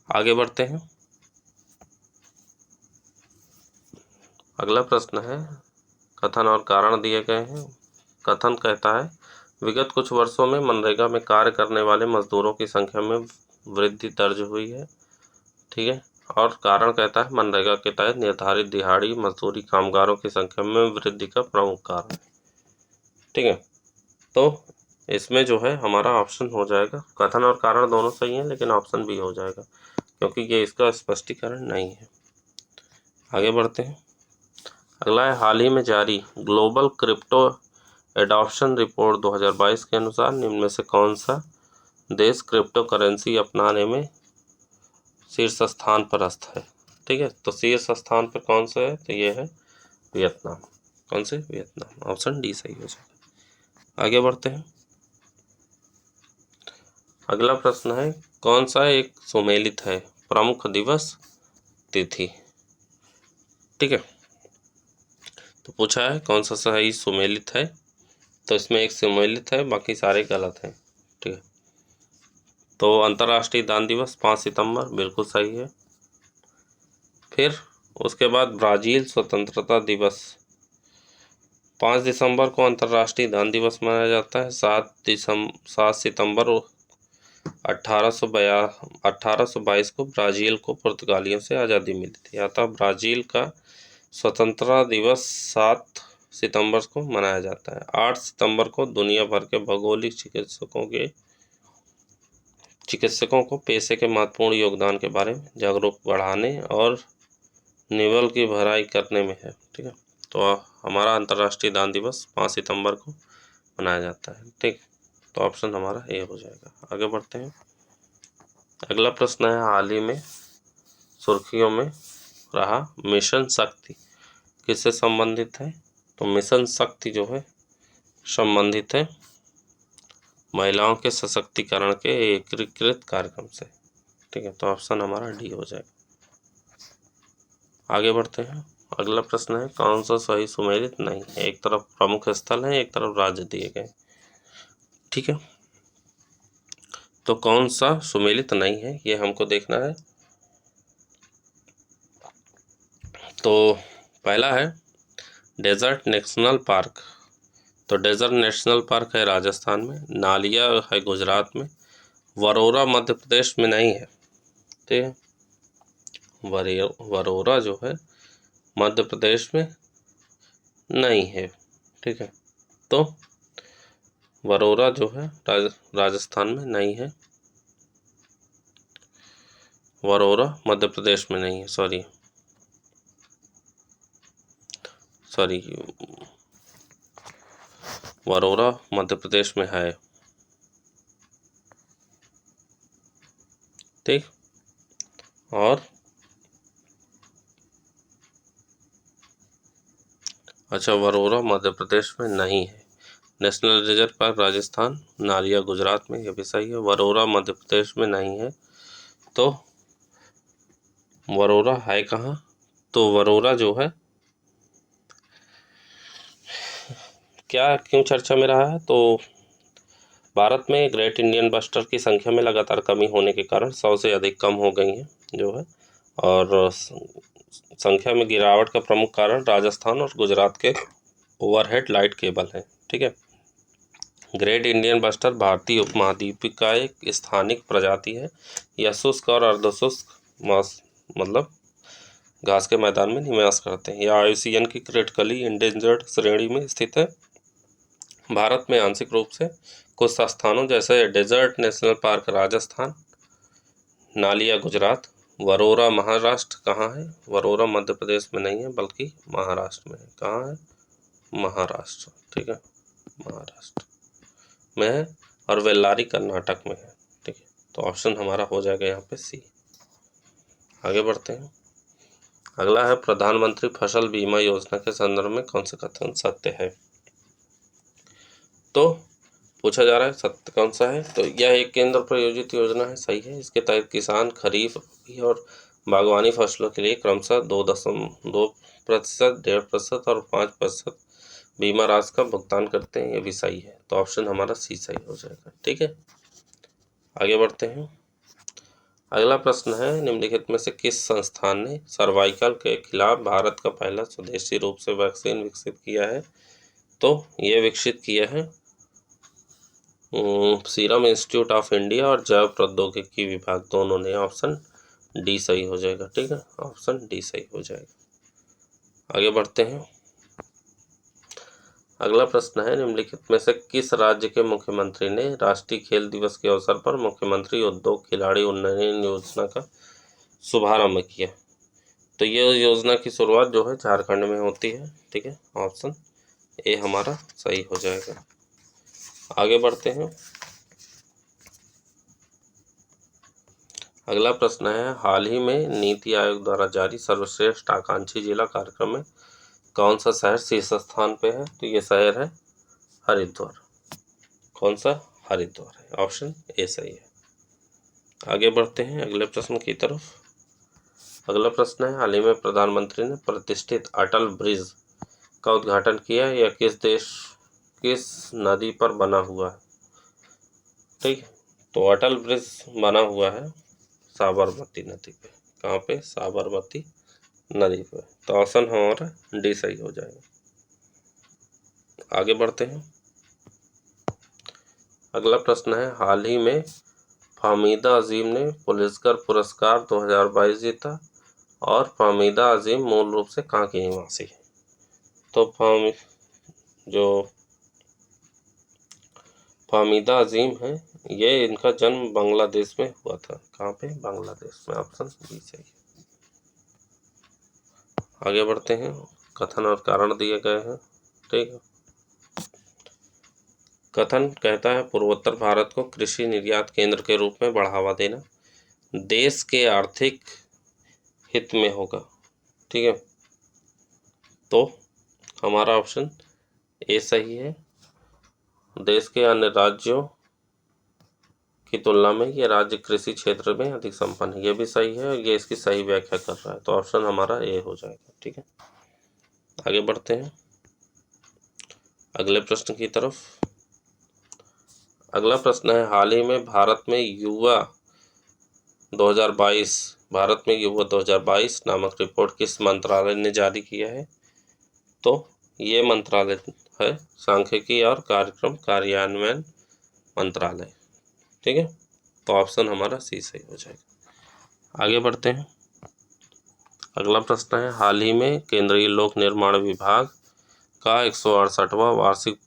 आगे बढ़ते हैं। अगला प्रश्न है, कथन और कारण दिए गए हैं। कथन कहता है, विगत कुछ वर्षों में मनरेगा में कार्य करने वाले मजदूरों की संख्या में वृद्धि दर्ज हुई है। ठीक है, और कारण कहता है, मनरेगा के तहत निर्धारित दिहाड़ी मजदूरी कामगारों की संख्या में वृद्धि का प्रमुख कारण है। ठीक है, तो इसमें जो है हमारा ऑप्शन हो जाएगा, कथन और कारण दोनों सही हैं, लेकिन ऑप्शन बी हो जाएगा, क्योंकि ये इसका स्पष्टीकरण नहीं है। आगे बढ़ते हैं। अगला है, हाल ही में जारी ग्लोबल क्रिप्टो एडॉप्शन रिपोर्ट 2022 के अनुसार निम्न में से कौन सा देश क्रिप्टो करेंसी अपनाने में शीर्ष स्थान पर स्थित है? ठीक है, तो शीर्ष स्थान पर कौन सा है? तो ये है वियतनाम। कौन से? वियतनाम। ऑप्शन डी सही हो जाएगा। आगे बढ़ते हैं। अगला प्रश्न है, कौन सा एक सुमेलित है प्रमुख दिवस तिथि? ठीक है, तो पूछा है कौन सा सही सुमेलित है, तो इसमें एक सुमेलित है, बाकी सारे गलत हैं। ठीक है, तो अंतर्राष्ट्रीय दान दिवस 5 सितंबर बिल्कुल सही है। फिर उसके बाद ब्राज़ील स्वतंत्रता दिवस 5 दिसंबर को अंतर्राष्ट्रीय दान दिवस मनाया जाता है। 7 सितंबर 1822 को ब्राज़ील को पुर्तगालियों से आज़ादी मिली थी, अतः ब्राज़ील का स्वतंत्रता दिवस 7 सितंबर को मनाया जाता है। 8 सितंबर को दुनिया भर के भौगोलिक चिकित्सकों को पेशे के महत्वपूर्ण योगदान के बारे में जागरूक बढ़ाने और निवल की भराई करने में है। ठीक है, तो हमारा अंतर्राष्ट्रीय दान दिवस 5 सितंबर को मनाया जाता है। ठीक, तो ऑप्शन हमारा ए हो जाएगा। आगे बढ़ते हैं। अगला प्रश्न है, हाल ही में सुर्खियों में रहा मिशन शक्ति किससे संबंधित है? तो मिशन शक्ति जो है संबंधित है महिलाओं के सशक्तिकरण के एकीकृत कार्यक्रम से। ठीक है, तो ऑप्शन हमारा डी हो जाएगा। आगे बढ़ते हैं। अगला प्रश्न है कौन सा सही सुमेलित नहीं है। एक तरफ प्रमुख स्थल है, एक तरफ राज्य दिए गए। ठीक है, तो कौन सा सुमेलित नहीं है ये हमको देखना है। तो पहला है डेजर्ट नेशनल पार्क। तो डेजर्ट नेशनल पार्क है राजस्थान में, नालिया है गुजरात में, वरोरा मध्य प्रदेश में नहीं है। ठीक है, वरोरा जो है मध्य प्रदेश में नहीं है। ठीक है, तो वरोरा जो है राजस्थान में नहीं है, वरोरा मध्य प्रदेश में नहीं है। सॉरी, वरोरा मध्य प्रदेश में है। ठीक, और अच्छा, वरोरा मध्य प्रदेश में नहीं है। National reserve park Rajasthan, Naliya Gujarat में, ये भी सही है। वरोरा मध्य प्रदेश में नहीं है, तो वरोरा है कहाँ। तो वरोरा जो है क्या क्यों चर्चा में रहा है, तो भारत में ग्रेट इंडियन बस्टर की संख्या में लगातार कमी होने के कारण 100 से अधिक कम हो गई हैं जो है, और संख्या में गिरावट का प्रमुख कारण राजस्थान और गुजरात के ओवरहेड लाइट केबल है। ठीक है, ग्रेट इंडियन बस्टर भारतीय उपमहाद्वीप का एक स्थानिक प्रजाति है। यह शुष्क और अर्धशुष्क मतलब घास के मैदान में निवास करते हैं। यह IUCN की क्रिटिकली इंडेंजर्ड श्रेणी में स्थित है। भारत में आंशिक रूप से कुछ स्थानों जैसे desert national park Rajasthan, Naliya Gujarat, Warora Maharashtra कहाँ है, वरोरा मध्य प्रदेश में नहीं है बल्कि महाराष्ट्र में है। कहाँ है, महाराष्ट्र। ठीक है, महाराष्ट्र में है, और वेल्लारी कर्नाटक में है। ठीक है, तो ऑप्शन हमारा हो जाएगा यहाँ पे सी। आगे बढ़ते हैं। अगला है प्रधानमंत्री फसल बीमा योजना के संदर्भ में कौन सा कथन सत्य है। तो पूछा जा रहा है सत्य कौन सा है। तो यह एक केंद्र प्रायोजित योजना है, सही है। इसके तहत किसान खरीफ और बागवानी फसलों के लिए क्रमशः 2.2%, 1.5% और 5% बीमा राशि का भुगतान करते हैं। ये भी सही है, तो ऑप्शन हमारा सी सही हो जाएगा। ठीक है, आगे बढ़ते हैं। अगला प्रश्न है निम्नलिखित में से किस संस्थान ने सर्वाइकल के खिलाफ भारत का पहला स्वदेशी रूप से वैक्सीन विकसित किया है। तो ये विकसित किया है सीरम इंस्टीट्यूट ऑफ इंडिया और जैव प्रौद्योगिकी विभाग, दोनों ने। ऑप्शन डी सही हो जाएगा। ठीक है, ऑप्शन डी सही हो जाएगा। आगे बढ़ते हैं। अगला प्रश्न है निम्नलिखित में से किस राज्य के मुख्यमंत्री ने राष्ट्रीय खेल दिवस के अवसर पर मुख्यमंत्री उद्योग खिलाड़ी उन्नयन योजना का शुभारंभ किया। तो ये योजना की शुरुआत जो है झारखंड में होती है। ठीक है, ऑप्शन ए हमारा सही हो जाएगा। आगे बढ़ते हैं। अगला प्रश्न है हाल ही में नीति आयोग द्वारा जारी सर्वश्रेष्ठ आकांक्षी जिला कार्यक्रम में कौन सा शहर शीर्ष स्थान पे है। तो ये शहर है हरिद्वार। कौन सा, हरिद्वार है। ऑप्शन ए सही है। आगे बढ़ते हैं अगले प्रश्न की तरफ। अगला प्रश्न है हाल ही में प्रधानमंत्री ने प्रतिष्ठित अटल ब्रिज का उद्घाटन किया है। यह किस नदी पर बना हुआ है। ठीक है, तो अटल ब्रिज बना हुआ है साबरमती नदी पे। कहाँ पे, साबरमती नदी पे। तो ऑप्शन हमारा डी सही हो जाएगा। आगे बढ़ते हैं। अगला प्रश्न है हाल ही में फाहमीदा अजीम ने पुलित्जर पुरस्कार 2022 जीता, और फाहमीदा अजीम मूल रूप से कहाँ की निवासी है। तो फाहमीदा अजीम है, ये इनका जन्म बांग्लादेश में हुआ था। कहाँ पे, बांग्लादेश में। ऑप्शन बी सही है। आगे बढ़ते हैं। कथन और कारण दिए गए हैं। ठीक है, कथन कहता है पूर्वोत्तर भारत को कृषि निर्यात केंद्र के रूप में बढ़ावा देना देश के आर्थिक हित में होगा। ठीक है, तो हमारा ऑप्शन ए सही है। देश के अन्य राज्यों की तुलना में ये राज्य कृषि क्षेत्र में अधिक संपन्न है। ये भी सही है और ये इसकी सही व्याख्या कर रहा है, तो ऑप्शन हमारा ए हो जाएगा। ठीक है, आगे बढ़ते हैं अगले प्रश्न की तरफ। अगला प्रश्न है, हाल ही में भारत में युवा 2022 नामक रिपोर्ट किस मंत्रालय ने जारी किया है? तो ये मंत्रालय है सांख्यिकी और कार्यक्रम कार्यान्वयन मंत्रालय। ठीक है, तो ऑप्शन हमारा सी सही हो जाएगा। आगे बढ़ते हैं अगला प्रश्न है, हाल ही में केंद्रीय लोक निर्माण विभाग का 168वां वार्षिक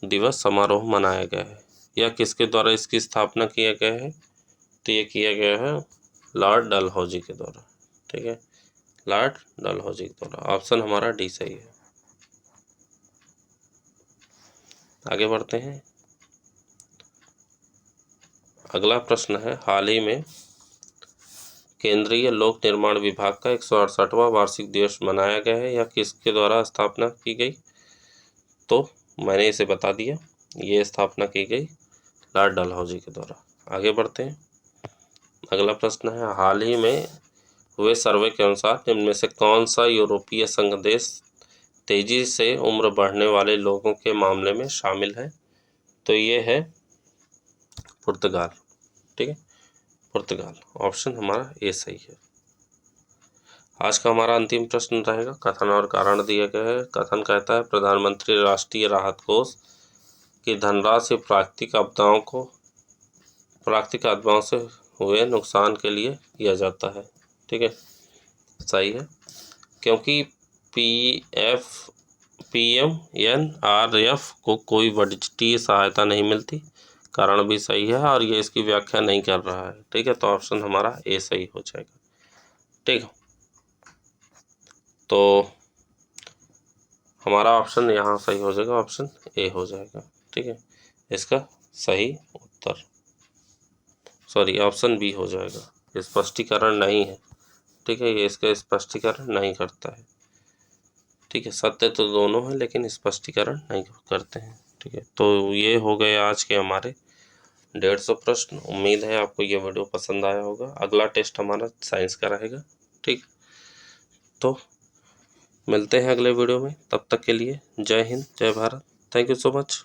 दिवस समारोह मनाया गया है। यह किसके द्वारा इसकी स्थापना किया गया है? तो ये किया गया है लॉर्ड डलहौजी के द्वारा। ठीक है, लॉर्ड डलहौजी के द्वारा। ऑप्शन हमारा डी सही है। आगे बढ़ते हैं अगला प्रश्न है, हाल ही में केंद्रीय लोक निर्माण विभाग का 168वां वार्षिक दिवस मनाया गया है। यह किसके द्वारा स्थापना की गई? तो मैंने इसे बता दिया, ये स्थापना की गई लॉर्ड डलहौजी के द्वारा। आगे बढ़ते हैं अगला प्रश्न है, हाल ही में हुए सर्वे के अनुसार इनमें से कौन सा यूरोपीय संघ देश तेजी से उम्र बढ़ने वाले लोगों के मामले में शामिल है? तो ये है पुर्तगाल। ठीक है, पुर्तगाल। ऑप्शन हमारा ए सही है। आज का हमारा अंतिम प्रश्न रहेगा, कथन और कारण दिए गए हैं। कथन कहता है, प्रधानमंत्री राष्ट्रीय राहत कोष की धनराशि प्राकृतिक आपदाओं से हुए नुकसान के लिए किया जाता है। ठीक है, सही है, क्योंकि PMNRF को कोई बजटीय सहायता नहीं मिलती। कारण भी सही है और ये इसकी व्याख्या नहीं कर रहा है। ठीक है, तो ऑप्शन हमारा ए सही हो जाएगा। ठीक है, तो हमारा ऑप्शन यहाँ सही हो जाएगा, ऑप्शन ए हो जाएगा। ठीक है, इसका सही उत्तर ऑप्शन बी हो जाएगा। स्पष्टीकरण नहीं है। ठीक है, ये इसका स्पष्टीकरण नहीं करता है। ठीक है, सत्य तो दोनों है लेकिन स्पष्टीकरण नहीं करते हैं। ठीक है, तो ये हो गए आज के हमारे 150 प्रश्न। उम्मीद है आपको ये वीडियो पसंद आया होगा। अगला टेस्ट हमारा साइंस का रहेगा। ठीक, तो मिलते हैं अगले वीडियो में। तब तक के लिए जय हिंद, जय Bharat. Thank you so much.